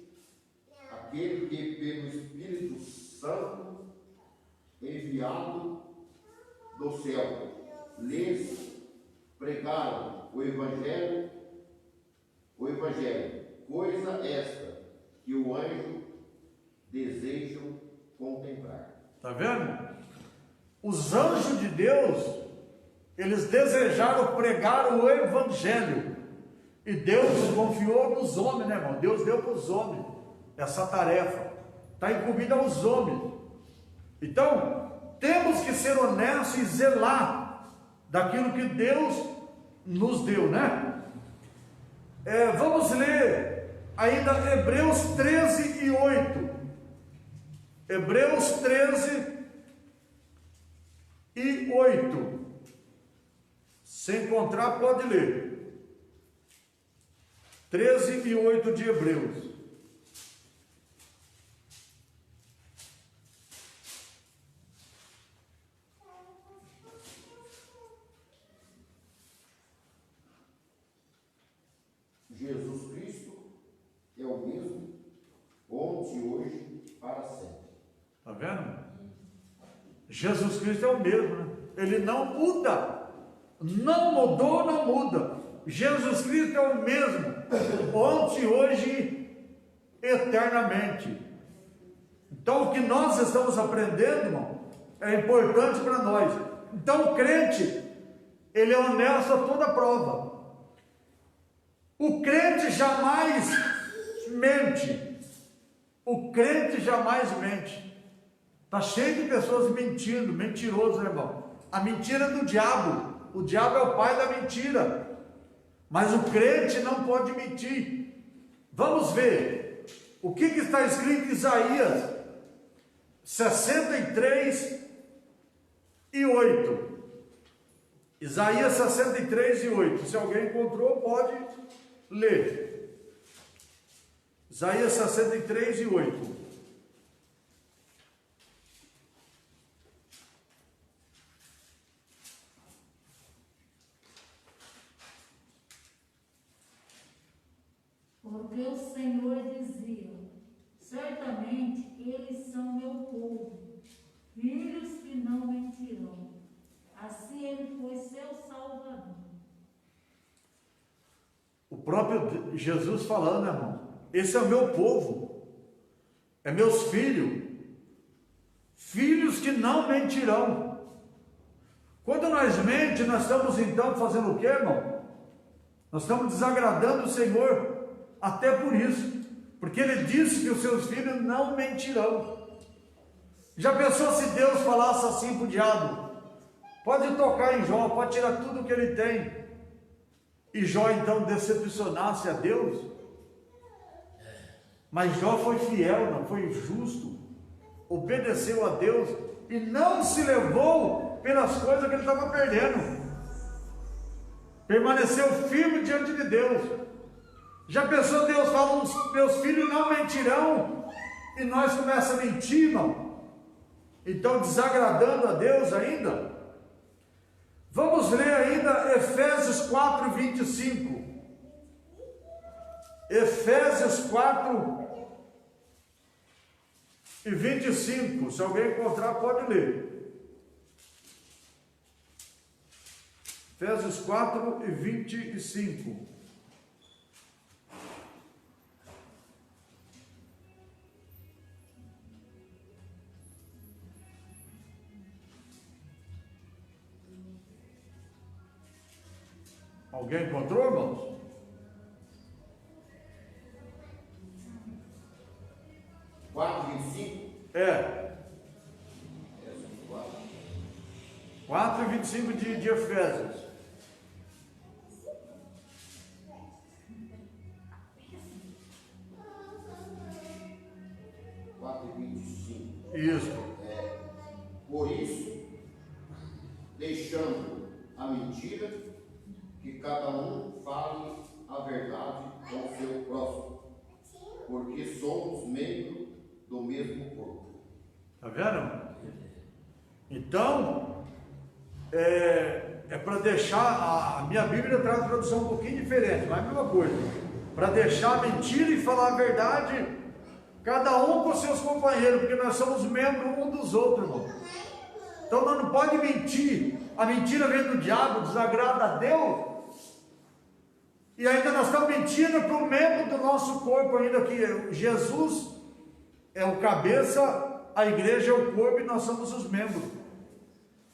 que pelo Espírito Santo enviado do céu lhes pregaram o Evangelho, coisa esta que o anjo desejam contemplar. Está vendo? Os anjos de Deus, eles desejaram pregar o Evangelho. E Deus confiou nos homens, né, irmão? Deus deu para os homens essa tarefa. Está incumbida aos homens. Então, temos que ser honestos e zelar daquilo que Deus nos deu, né? Vamos ler ainda Hebreus 13 e 8. Hebreus 13 e 8. Se encontrar, pode ler. 13 e 8 de Hebreus. Jesus Cristo é o mesmo, ontem, hoje, para sempre. Está vendo? Jesus Cristo é o mesmo, né? Ele não muda. Não mudou, não muda. Jesus Cristo é o mesmo, ontem, hoje, eternamente. Então, o que nós estamos aprendendo, irmão, é importante para nós. Então, o crente, ele é honesto a toda prova. O crente jamais mente. O crente jamais mente. Está cheio de pessoas mentindo, mentiroso, né, irmão? A mentira é do diabo. O diabo é o pai da mentira. Mas o crente não pode mentir. Vamos ver o que está escrito em Isaías 63 e 8. Isaías 63 e 8. Se alguém encontrou, pode ler. Isaías 63 e 8. Porque o Senhor dizia: certamente eles são meu povo, filhos que não mentirão. Assim ele foi seu Salvador. O próprio Jesus falando, irmão, esse é o meu povo, é meus filhos, filhos que não mentirão. Quando nós mente, nós estamos então fazendo o quê, irmão? Nós estamos desagradando o Senhor. Até por isso, porque ele disse que os seus filhos não mentirão. Já pensou se Deus falasse assim para o diabo? Pode tocar em Jó, pode tirar tudo o que ele tem. E Jó então decepcionasse a Deus? Mas Jó foi fiel, não foi justo, obedeceu a Deus e não se levou pelas coisas que ele estava perdendo. Permaneceu firme diante de Deus. Já pensou, Deus fala, os meus filhos não mentirão, e nós começamos a mentir, irmão? Então, desagradando a Deus ainda. Vamos ler ainda Efésios 4, 25. Efésios 4 e 25. Se alguém encontrar, pode ler. Efésios 4 e 25. Alguém encontrou, irmãos? Quatro, 25. É. 4 e 25 de Efésios. Isso. Por isso, deixando a mentira, que cada um fale a verdade com o seu próximo, porque somos membros do mesmo corpo. Tá vendo? Então, é para deixar, a minha Bíblia traz uma tradução um pouquinho diferente, mas é a mesma coisa. Para deixar a mentira e falar a verdade, cada um com seus companheiros, porque nós somos membros um dos outros, irmão. Então nós não pode mentir. A mentira vem do diabo, desagrada a Deus. E ainda nós estamos mentindo para o membro do nosso corpo, ainda que Jesus é o cabeça, a igreja é o corpo e nós somos os membros.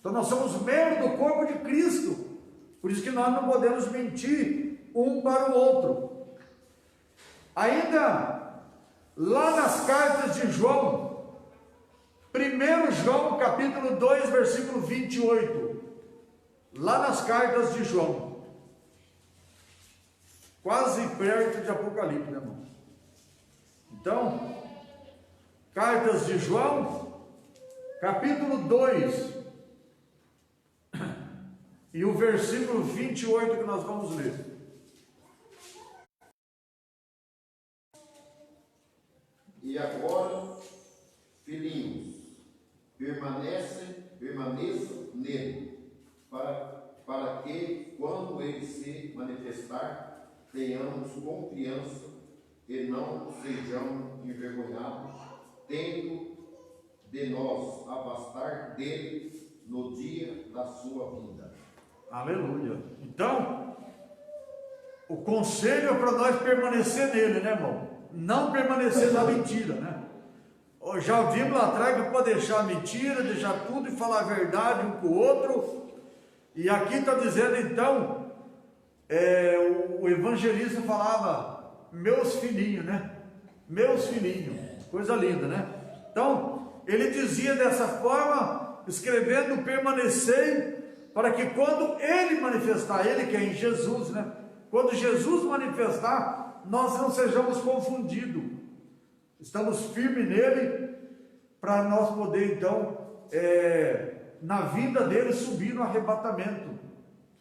Então nós somos membros do corpo de Cristo. Por isso que nós não podemos mentir um para o outro. Ainda lá nas cartas de João, 1 João capítulo 2, versículo 28, lá nas cartas de João, quase perto de Apocalipse, né, irmão? Então, cartas de João, capítulo 2, e o versículo 28 que nós vamos ler. E agora, filhinhos, permaneçam nele, para que, quando ele se manifestar, tenhamos confiança e não sejamos envergonhados, tendo de nós abastar dele no dia da sua vinda. Aleluia. Então, o conselho é para nós permanecer nele, né, irmão? Não permanecer na mentira, né? Já ouvimos lá atrás que pode deixar a mentira, deixar tudo e falar a verdade um com o outro. E aqui está dizendo então, o evangelista falava, meus filhinhos, né? Meus filhinhos, coisa linda, né? Então, ele dizia dessa forma, escrevendo, permanecer, para que quando ele manifestar, ele que é em Jesus, né? Quando Jesus manifestar, nós não sejamos confundidos. Estamos firmes nele, para nós poder então, na vida dele, subir no arrebatamento.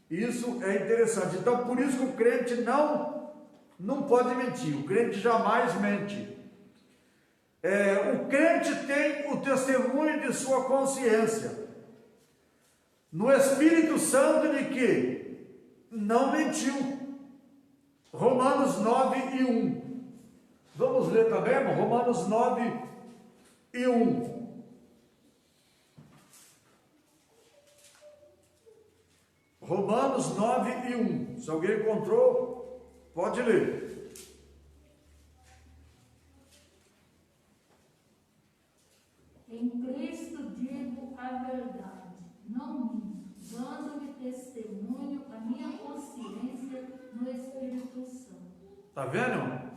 Isso é interessante. Então, por isso que o crente não pode mentir. O crente jamais mente. O crente tem o testemunho de sua consciência, no Espírito Santo, de que não mentiu. Romanos 9 e 1. Vamos ler também, irmão? Romanos 9 e 1. Romanos 9 e 1. Se alguém encontrou, pode ler. Em Cristo digo a verdade, não minto, dando-lhe testemunho a minha consciência no Espírito Santo. Está vendo, irmão?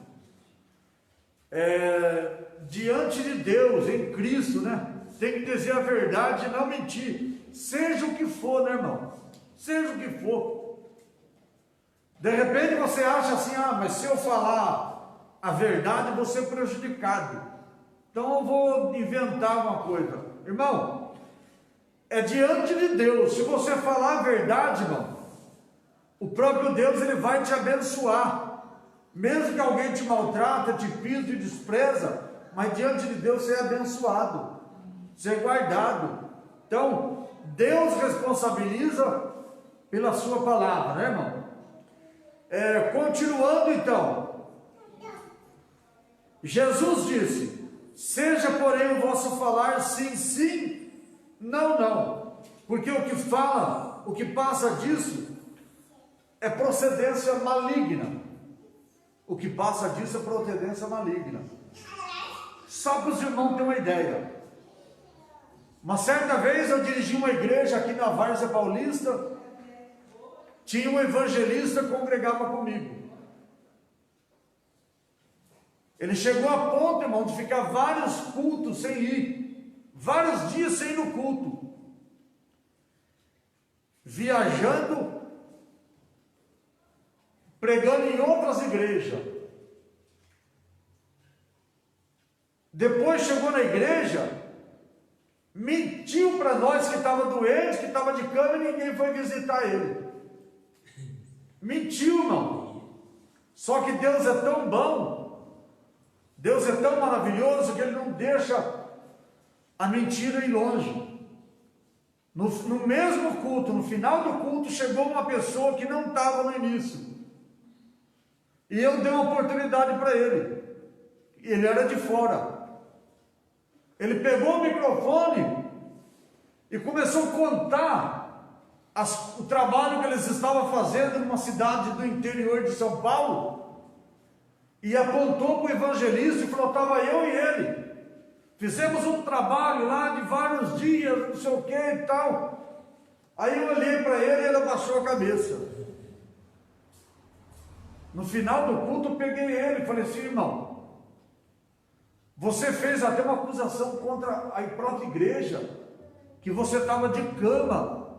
Diante de Deus, em Cristo, né? Tem que dizer a verdade e não mentir. Seja o que for, né, irmão? Seja o que for. De repente você acha assim, mas se eu falar a verdade, vou ser prejudicado. Então eu vou inventar uma coisa. Irmão, é diante de Deus. Se você falar a verdade, irmão, o próprio Deus, ele vai te abençoar. Mesmo que alguém te maltrata, te pisa, te despreza, mas diante de Deus você é abençoado, você é guardado. Então, Deus responsabiliza pela sua palavra, né, irmão? Continuando então, Jesus disse, seja porém o vosso falar sim, sim, não, não, porque o que fala, o que passa disso, é procedência maligna. O que passa disso é procedência maligna. Só para os irmãos terem uma ideia. Uma certa vez eu dirigi uma igreja aqui na Várzea Paulista. tinha um evangelista que congregava comigo. Ele chegou a ponto, irmão, de ficar vários cultos sem ir, vários dias sem ir no culto, viajando, pregando em outras igrejas. Depois chegou na igreja, mentiu para nós que estava doente, que estava de cama e ninguém foi visitar ele. Mentiu, irmão. Só que Deus é tão bom, Deus é tão maravilhoso, que Ele não deixa a mentira ir longe. No mesmo culto, no final do culto, chegou uma pessoa que não estava no início. E eu dei uma oportunidade para ele. Ele era de fora. Ele pegou o microfone e começou a contar o trabalho que eles estavam fazendo numa cidade do interior de São Paulo. E apontou para o evangelista e falou: estava eu e ele. Fizemos um trabalho lá de vários dias, não sei o que e tal. Aí eu olhei para ele e ele abaixou a cabeça. No final do culto eu peguei ele e falei assim: irmão, você fez até uma acusação contra a própria igreja, que você estava de cama,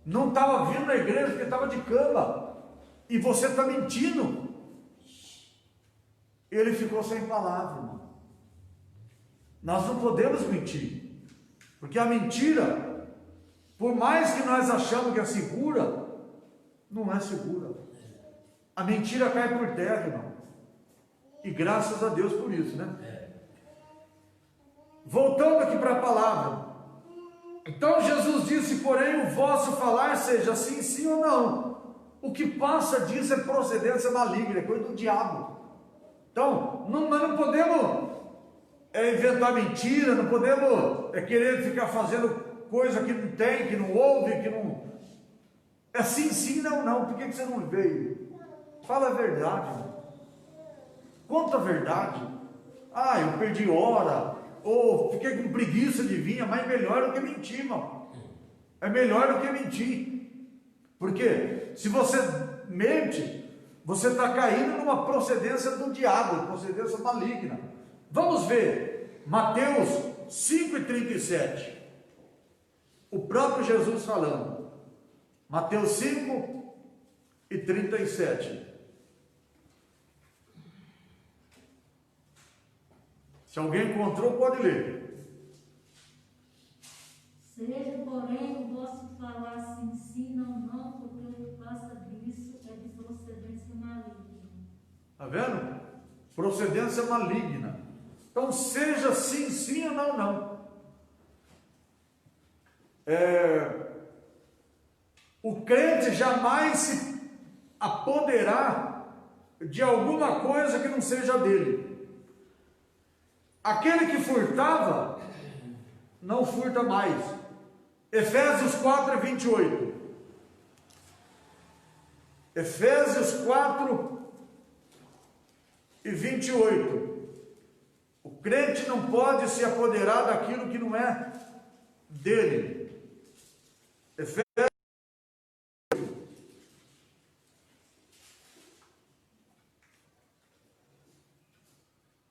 não estava vindo na igreja porque estava de cama, e você está mentindo. Ele ficou sem palavra, irmão. Nós não podemos mentir, porque a mentira, por mais que nós achamos que é segura, não é segura. A mentira cai por terra, irmão. E graças a Deus por isso, né? Voltando aqui para a palavra. Então Jesus disse: porém o vosso falar seja sim, sim ou não. O que passa disso é procedência maligna, é coisa do diabo. Então, nós não podemos inventar mentira, não podemos querer ficar fazendo coisa que não tem, que não houve, que não... É sim, sim, não, não. Por que você não veio? Fala a verdade, irmão. Conta a verdade. Ah, eu perdi hora, ou fiquei com preguiça de vir, mas é melhor do que mentir, irmão. É melhor do que mentir. Porque se você mente, você está caindo numa procedência do diabo, procedência maligna. Vamos ver Mateus 5,37. O próprio Jesus falando. Mateus 5,37. Se alguém encontrou, pode ler. Seja, porém, o vosso falar sim, sim, não, não, porque o que passa disso é de procedência maligna. Está vendo? Procedência maligna. Então, seja sim, sim ou não, não. O crente jamais se apoderar de alguma coisa que não seja dele. Aquele que furtava, não furta mais. Efésios 4:28. Efésios 4:28. O crente não pode se apoderar daquilo que não é dele. Efésios.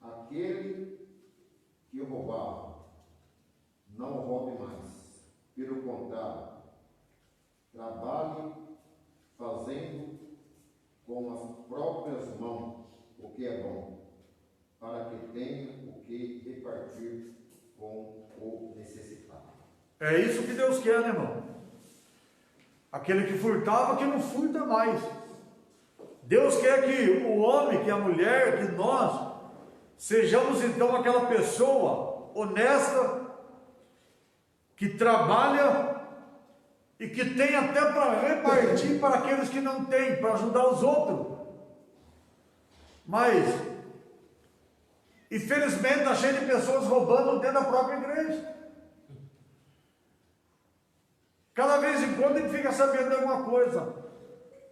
Aquele que roubava, não roube mais. Pelo contrário, trabalhe fazendo com as próprias mãos o que é bom, para que tenha o que repartir com o necessitado. É isso que Deus quer, né, irmão? Aquele que furtava, que não furta mais. Deus quer que o homem, que a mulher, que nós sejamos então aquela pessoa honesta, que trabalha e que tem até para repartir para aqueles que não têm, para ajudar os outros. Mas, infelizmente, está cheio de pessoas roubando dentro da própria igreja. Cada vez em quando a gente fica sabendo de alguma coisa.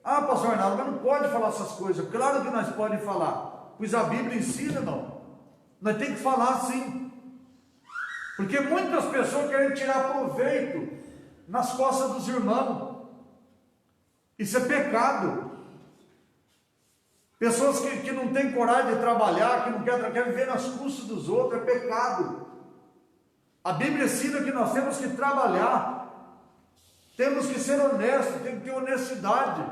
Ah, pastor Arnaldo, mas não pode falar essas coisas. Claro que nós podemos falar, pois a Bíblia ensina, não. Nós temos que falar sim. Porque muitas pessoas querem tirar proveito nas costas dos irmãos. Isso é pecado. Pessoas que não têm coragem de trabalhar, que não querem viver nas custas dos outros, é pecado. A Bíblia ensina que nós temos que trabalhar, temos que ser honestos, temos que ter honestidade.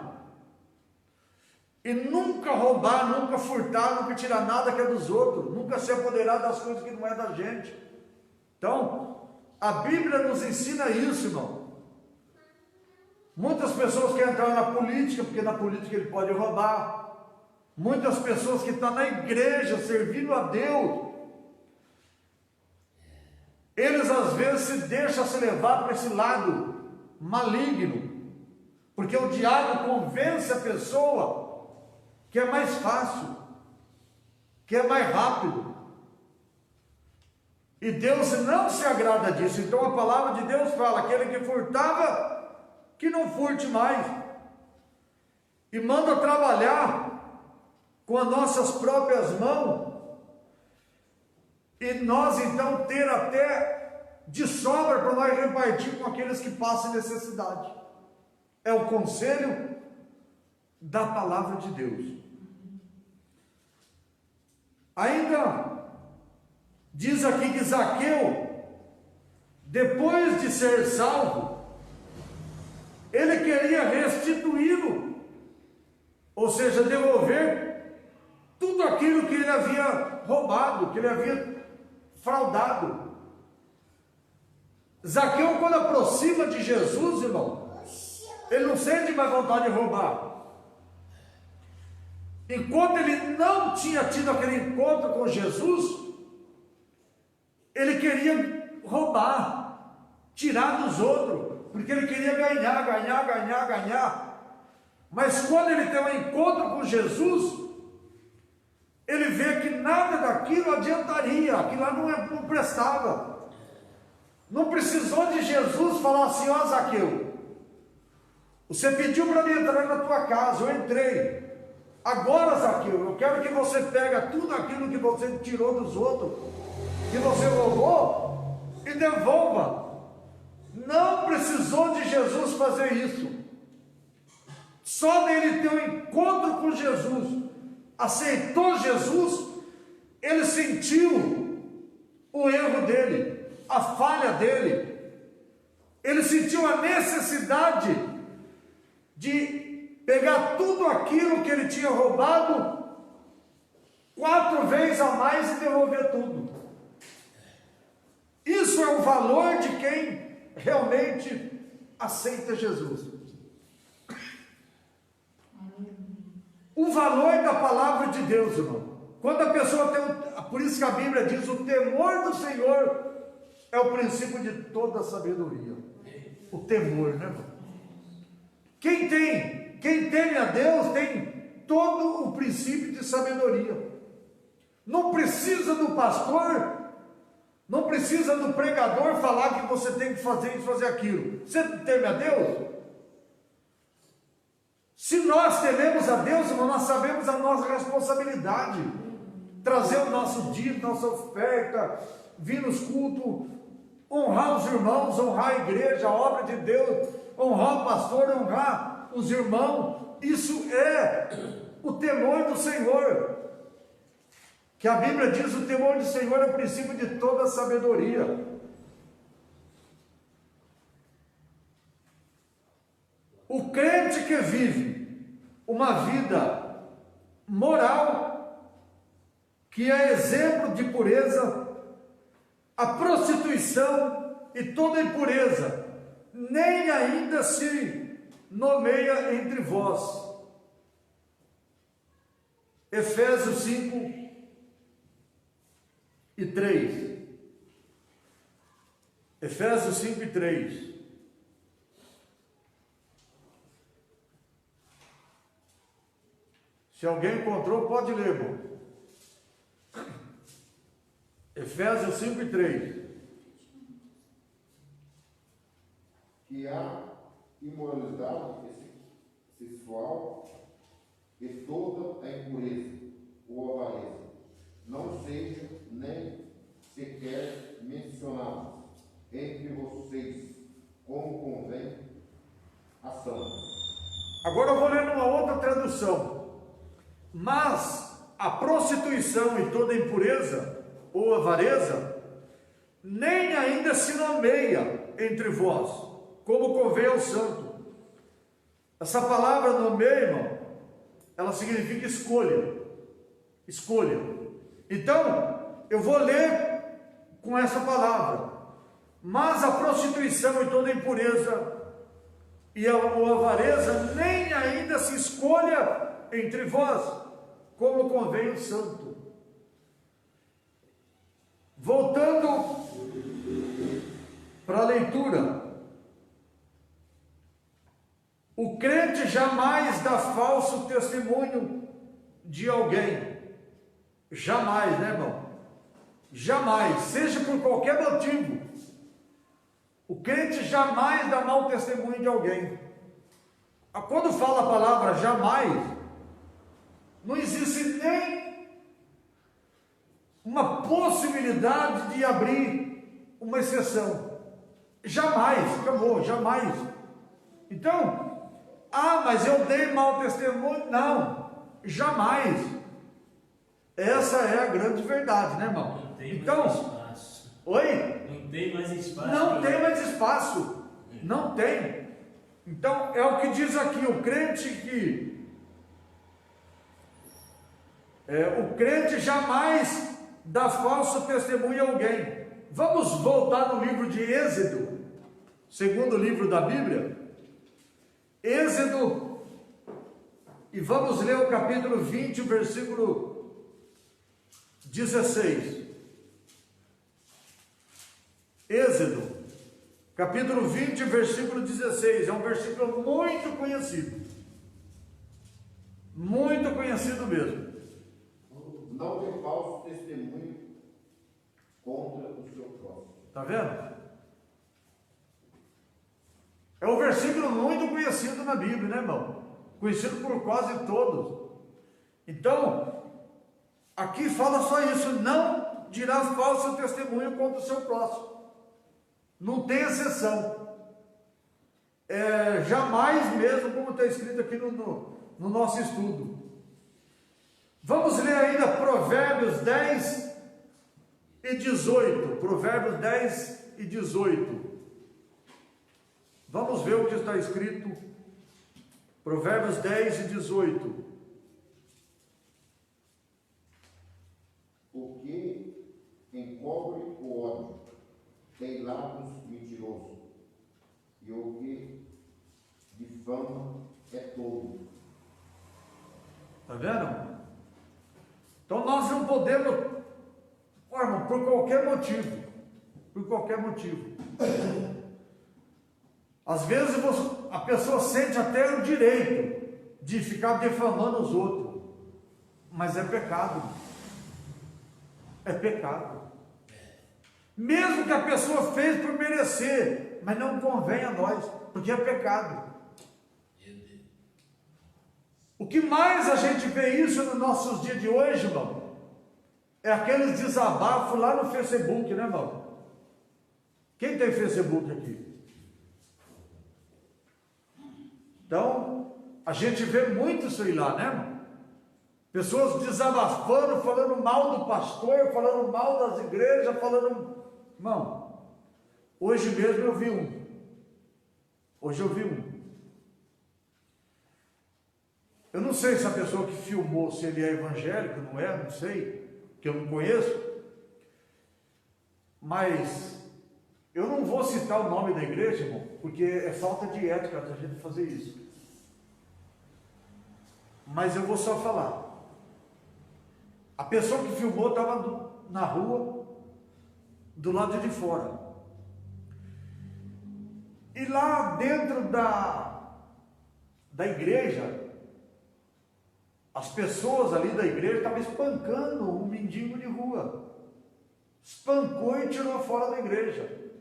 E nunca roubar, nunca furtar, nunca tirar nada que é dos outros, nunca se apoderar das coisas que não é da gente. Então, a Bíblia nos ensina isso, irmão. Muitas pessoas querem entrar na política, porque na política ele pode roubar. Muitas pessoas que estão na igreja, servindo a Deus, eles às vezes se deixam se levar para esse lado maligno, porque o diabo convence a pessoa que é mais fácil, que é mais rápido. E Deus não se agrada disso. Então a palavra de Deus fala: aquele que furtava, que não furte mais. E manda trabalhar com as nossas próprias mãos. E nós então ter até de sobra para nós repartir com aqueles que passam necessidade. É o conselho da palavra de Deus. Ainda diz aqui que Zaqueu, depois de ser salvo, ele queria restituí-lo, ou seja, devolver tudo aquilo que ele havia roubado, que ele havia fraudado. Zaqueu, quando aproxima de Jesus, irmão, ele não sente mais vontade de roubar. Enquanto ele não tinha tido aquele encontro com Jesus, ele queria roubar, tirar dos outros, porque ele queria ganhar. Mas quando ele tem um encontro com Jesus, ele vê que nada daquilo adiantaria, aquilo lá não prestava. Não precisou de Jesus falar assim: ó Zaqueu, você pediu para mim entrar na tua casa, eu entrei. Agora, Zaqueu, eu quero que você pegue tudo aquilo que você tirou dos outros, que você roubou, e devolva. Não precisou de Jesus fazer isso. Só dele ter um encontro com Jesus, aceitou Jesus, ele sentiu o erro dele, a falha dele. Ele sentiu a necessidade de pegar tudo aquilo que ele tinha roubado 4 vezes a mais e devolver tudo. Isso é o valor de quem realmente aceita Jesus. O valor da palavra de Deus, irmão. Quando a pessoa tem, por isso que a Bíblia diz: o temor do Senhor é o princípio de toda a sabedoria. O temor, né, irmão? Quem teme a Deus tem todo o princípio de sabedoria. Não precisa do pastor, não precisa do pregador falar que você tem que fazer isso, fazer aquilo. Você teme a Deus? Se nós tememos a Deus, irmão, nós sabemos a nossa responsabilidade. Trazer o nosso dízimo, nossa oferta, vir nos cultos, honrar os irmãos, honrar a igreja, a obra de Deus, honrar o pastor, honrar os irmãos. Isso é o temor do Senhor. Que a Bíblia diz: o temor do Senhor é o princípio de toda a sabedoria. O crente que vive uma vida moral, que é exemplo de pureza, a prostituição e toda impureza nem ainda se nomeia entre vós. Efésios 5 e 3. Efésios 5 e 3. Se alguém encontrou, pode ler, irmão. Efésios 5 e 3. Que a imoralidade sexual e toda a impureza ou avareza não sejam nem sequer mencionadas entre vocês, como convém a santos. Agora eu vou ler numa outra tradução. Mas a prostituição e toda impureza ou avareza nem ainda se nomeia entre vós, como convém ao santo. Essa palavra nomeia, irmão, ela significa escolha. Escolha. Então, eu vou ler com essa palavra. Mas a prostituição e toda impureza e a avareza nem ainda se escolha entre vós, como convém o santo. Voltando para a leitura, o crente jamais dá falso testemunho de alguém. Jamais, né, irmão? Jamais, seja por qualquer motivo. O crente jamais dá mau testemunho de alguém. Quando fala a palavra jamais, não existe nem uma possibilidade de abrir uma exceção. Jamais, acabou, jamais. Então, mas eu dei mau testemunho. Não, jamais. Essa é a grande verdade, né, irmão? Não tem então, mais espaço. Oi? Não tem mais espaço. Não tem mais espaço. Não tem. Então, é o que diz aqui, o crente jamais dá falso testemunho a alguém. Vamos voltar no livro de Êxodo, segundo livro da Bíblia. Êxodo, e vamos ler o capítulo 20, o versículo 16. Êxodo, capítulo 20, versículo 16. É um versículo muito conhecido. Muito conhecido mesmo. Não dê falso testemunho contra o seu próximo. Está vendo? É um versículo muito conhecido na Bíblia, né, irmão? Conhecido por quase todos. Então, aqui fala só isso: não dirá falso testemunho contra o seu próximo. Não tem exceção. Jamais mesmo, como está escrito aqui no nosso estudo. Vamos ler ainda Provérbios 10 e 18. Provérbios 10 e 18. Vamos ver o que está escrito. Provérbios 10 e 18. O que encobre o ódio tem lábios mentirosos, e o que difama é tolo. Está vendo? Então nós não podemos, irmão, por qualquer motivo. Às vezes a pessoa sente até o direito de ficar defamando os outros, mas é pecado. É pecado. Mesmo que a pessoa fez por merecer, mas não convém a nós, porque é pecado. O que mais a gente vê isso nos nossos dias de hoje, irmão, é aqueles desabafos lá no Facebook, né, irmão? Quem tem Facebook aqui? Então, a gente vê muito isso aí lá, né, irmão? Pessoas desabafando, falando mal do pastor, falando mal das igrejas, falando... Irmão, hoje mesmo eu vi um. Eu não sei se a pessoa que filmou, se ele é evangélico, não é, não sei, que eu não conheço. Mas eu não vou citar o nome da igreja, irmão, porque é falta de ética da gente fazer isso. Mas eu vou só falar. A pessoa que filmou estava na rua, do lado de fora. E lá dentro da igreja, as pessoas ali da igreja estavam espancando um mendigo de rua. Espancou e tirou fora da igreja.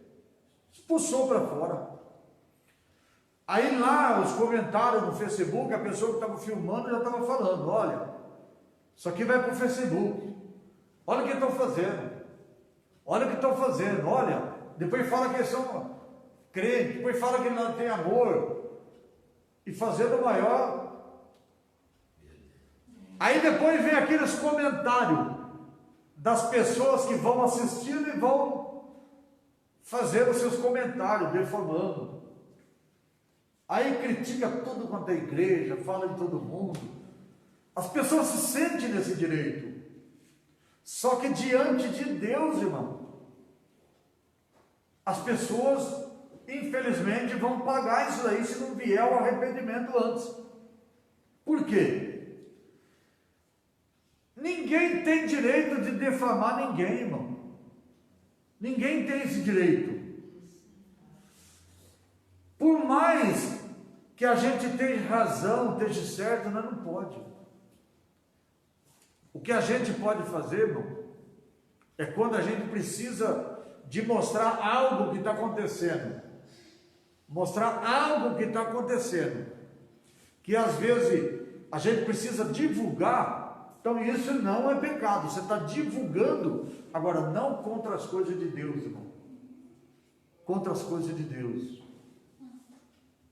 Expulsou para fora. Aí lá, os comentários no Facebook, a pessoa que estava filmando já estava falando: olha, isso aqui vai para o Facebook. Olha o que estão fazendo. Olha, depois fala que eles são crentes, depois fala que não tem amor. e fazendo o maior. Aí depois vem aqueles comentários das pessoas que vão assistindo e vão fazendo seus comentários, defamando. Aí critica tudo quanto é igreja, fala em todo mundo. As pessoas se sentem nesse direito. Só que diante de Deus, irmão, as pessoas, infelizmente, vão pagar isso aí se não vier o arrependimento antes. Por quê? Ninguém tem direito de defamar ninguém, irmão. Ninguém tem esse direito. Por mais que a gente tenha razão, esteja certo, nós não pode. O que a gente pode fazer, irmão, é quando a gente precisa de mostrar algo que está acontecendo. Mostrar algo que está acontecendo. Que às vezes a gente precisa divulgar. Então isso não é pecado. Você está divulgando. Agora, não contra as coisas de Deus, irmão. Contra as coisas de Deus.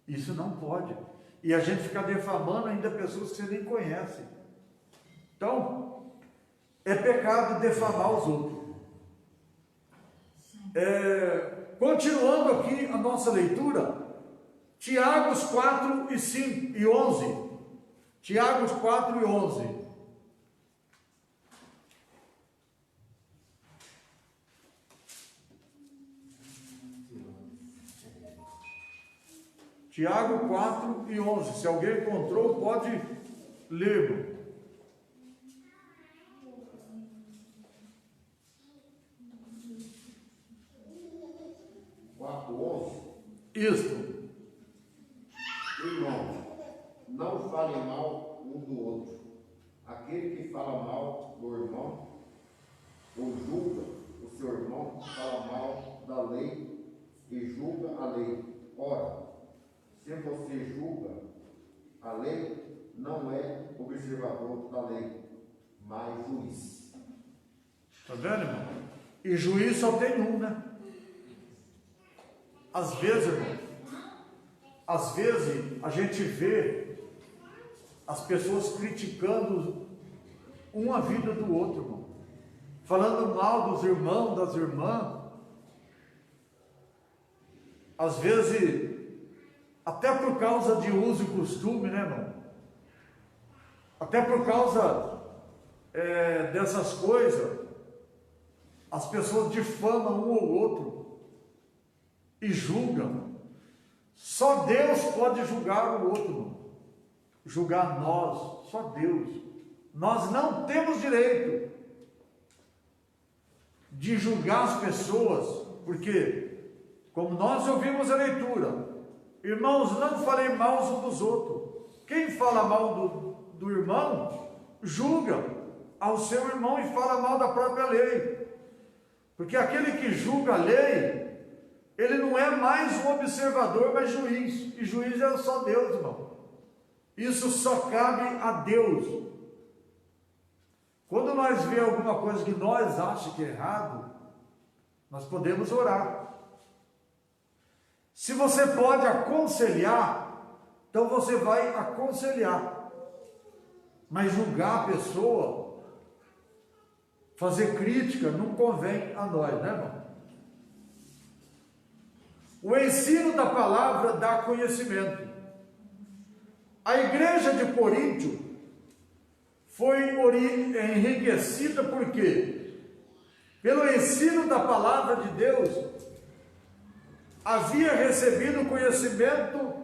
Isso não pode. E a gente fica defamando ainda pessoas que você nem conhece. Então, é pecado defamar os outros. Continuando aqui a nossa leitura, Tiago 4 e 5 e 11. Tiago 4 e 11. Tiago 4 e 11. Se alguém encontrou, pode ler. 4:11. Isto. Irmãos, não falem mal um do outro. Aquele que fala mal do irmão, ou julga o seu irmão, fala mal da lei e julga a lei. Ora, se você julga a lei, não é observador da lei, mas juiz. Está vendo, irmão? E juiz só tem um, né? Às vezes, irmão, às vezes a gente vê as pessoas criticando uma vida do outro, irmão. Falando mal dos irmãos, das irmãs. Às vezes, até por causa de uso e costume, né, irmão? Até por causa dessas coisas, as pessoas difamam um ou outro e julgam. Só Deus pode julgar o outro, irmão. Julgar nós, só Deus. Nós não temos direito de julgar as pessoas, porque, como nós ouvimos a leitura, irmãos, não falem mal uns dos outros. Quem fala mal do irmão, julga ao seu irmão e fala mal da própria lei. Porque aquele que julga a lei, ele não é mais um observador, mas juiz. E juiz é só Deus, irmão. Isso só cabe a Deus. Quando nós vemos alguma coisa que nós achamos que é errado, nós podemos orar. Se você pode aconselhar, então você vai aconselhar. Mas julgar a pessoa, fazer crítica, não convém a nós, né, irmão? O ensino da palavra dá conhecimento. A igreja de Coríntio foi enriquecida por quê? Pelo ensino da palavra de Deus, havia recebido conhecimento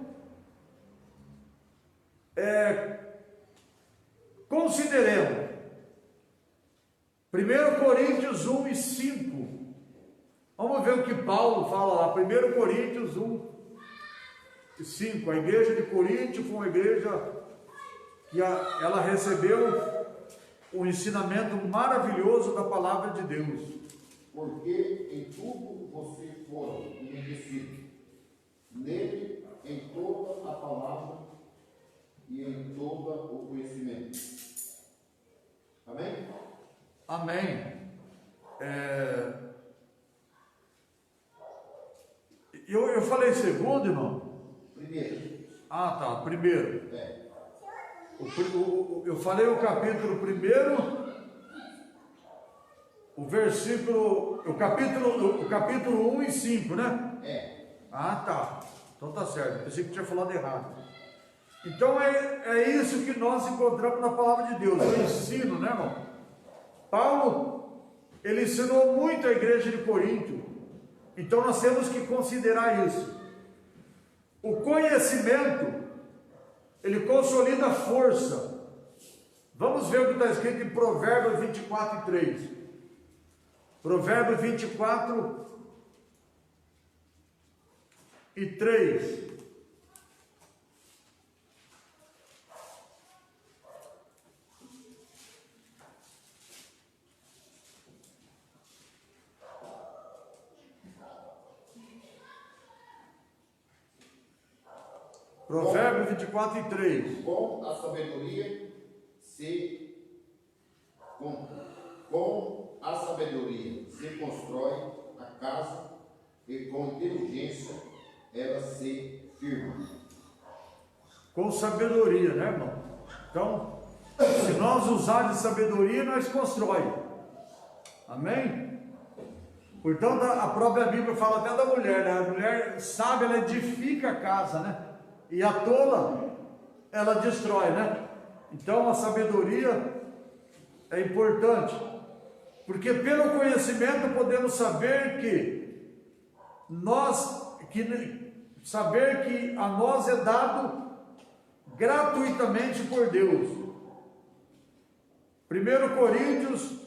consideremos 1 Coríntios 1 e 5. Vamos ver o que Paulo fala lá. 1 Coríntios 1 e 5. A igreja de Coríntio foi uma igreja que ela recebeu um ensinamento maravilhoso da palavra de Deus. Porque em tudo vocês foram enriquecidos, nele, em toda a palavra e em todo o conhecimento. Amém? Amém. Eu falei segundo, irmão? Primeiro. Ah, tá. Primeiro. É. Eu falei o capítulo primeiro, o versículo, o capítulo 1 e 5, né? É. Ah, tá. Então tá certo. Pensei que tinha falado errado. Então é isso que nós encontramos na palavra de Deus, o ensino, né, irmão? Paulo, ele ensinou muito a igreja de Corinto. Então nós temos que considerar isso. O conhecimento, ele consolida a força. Vamos ver o que está escrito em Provérbios 24 e 3. Provérbios 24 e 3. Provérbios 24 e 3. Com a sabedoria com a sabedoria se constrói a casa e com inteligência ela se firma. Com sabedoria, né, irmão? Então, se nós usarmos sabedoria, nós constrói. Amém? Portanto, a própria Bíblia fala até da mulher, né? A mulher sábia, ela edifica a casa, né? E a tola, ela destrói, né? Então, a sabedoria é importante. Porque pelo conhecimento podemos saber que a nós é dado gratuitamente por Deus. 1 Coríntios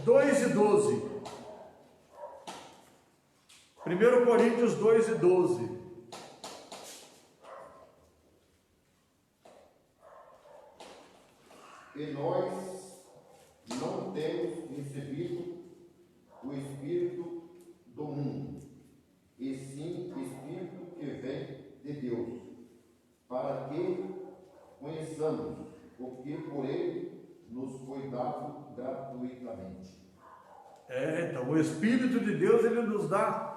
2 e 12. 1 Coríntios 2 e 12. E nós não temos recebido o Espírito do mundo, e sim o Espírito que vem de Deus, para que conheçamos o que por Ele nos foi dado gratuitamente. Então o Espírito de Deus, ele nos dá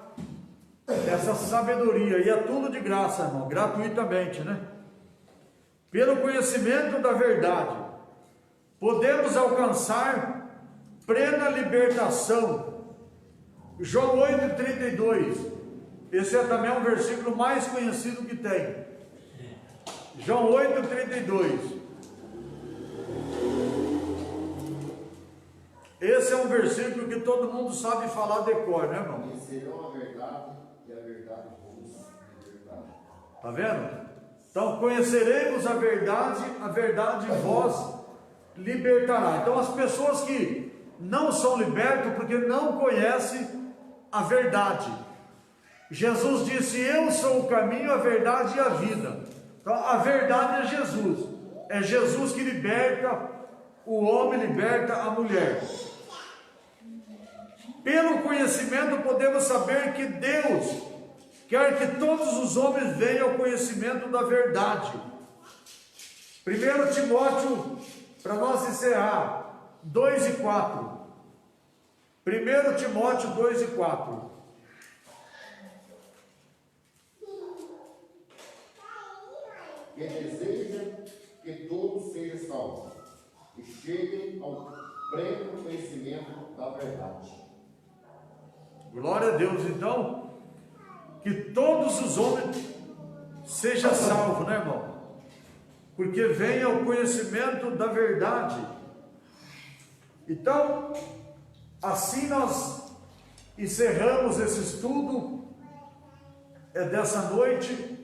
essa sabedoria, e é tudo de graça, irmão, gratuitamente, né? Pelo conhecimento da verdade, podemos alcançar plena libertação. João 8,32. Esse é também um versículo mais conhecido que tem. João 8,32. Esse é um versículo que todo mundo sabe falar de cor, né, irmão? Conhecerão a verdade e a verdade vos libertará. Tá vendo? Então, conheceremos a verdade vós libertará. Então, as pessoas que não são libertas porque não conhecem a verdade. Jesus disse: eu sou o caminho, a verdade e a vida. Então, a verdade é Jesus. É Jesus que liberta o homem, liberta a mulher. Pelo conhecimento podemos saber que Deus quer que todos os homens venham ao conhecimento da verdade. 1 Timóteo, para nós encerrar, 2 e 4. 1 Timóteo 2 e 4. Que deseja que todos sejam salvos e cheguem ao pleno conhecimento da verdade. Glória a Deus. Então, que todos os homens sejam salvos, né, irmão? Porque venha o conhecimento da verdade. Então, assim nós encerramos esse estudo dessa noite,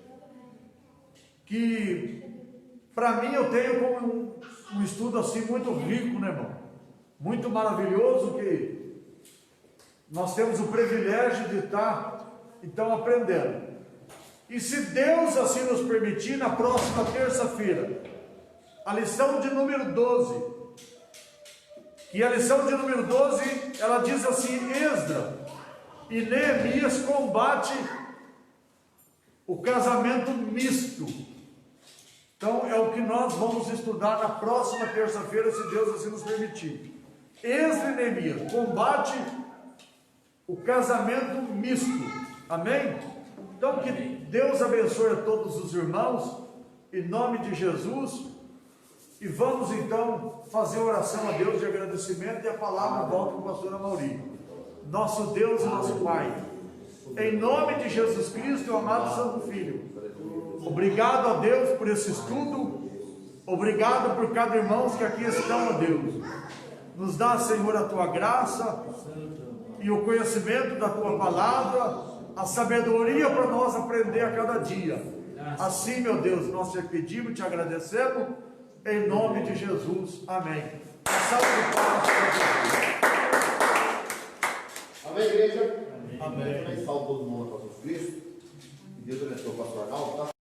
que para mim eu tenho como um estudo assim muito rico, né, irmão? Muito maravilhoso, que nós temos o privilégio de estar então aprendendo. E se Deus assim nos permitir, na próxima terça-feira, a lição de número 12. E a lição de número 12, ela diz assim: Esdras e Neemias combate o casamento misto. Então é o que nós vamos estudar na próxima terça-feira, se Deus assim nos permitir. Esdras e Neemias combate o casamento misto. Amém? Então, que Deus abençoe a todos os irmãos, em nome de Jesus. E vamos então fazer oração a Deus de agradecimento, e a palavra volta com o pastor Amaury. Nosso Deus e nosso Pai, em nome de Jesus Cristo e o amado Santo Filho, obrigado a Deus por esse estudo, obrigado por cada irmão que aqui estão, ó Deus. Nos dá, Senhor, a tua graça e o conhecimento da tua palavra, a sabedoria para nós aprender a cada dia. Assim, meu Deus, nós te pedimos, te agradecemos, em nome de Jesus. Amém. Salve de paz. Amém, igreja? Amém. Salve todo mundo, pastor Cristo. Que Deus abençoe o pastor Arnaldo, tá?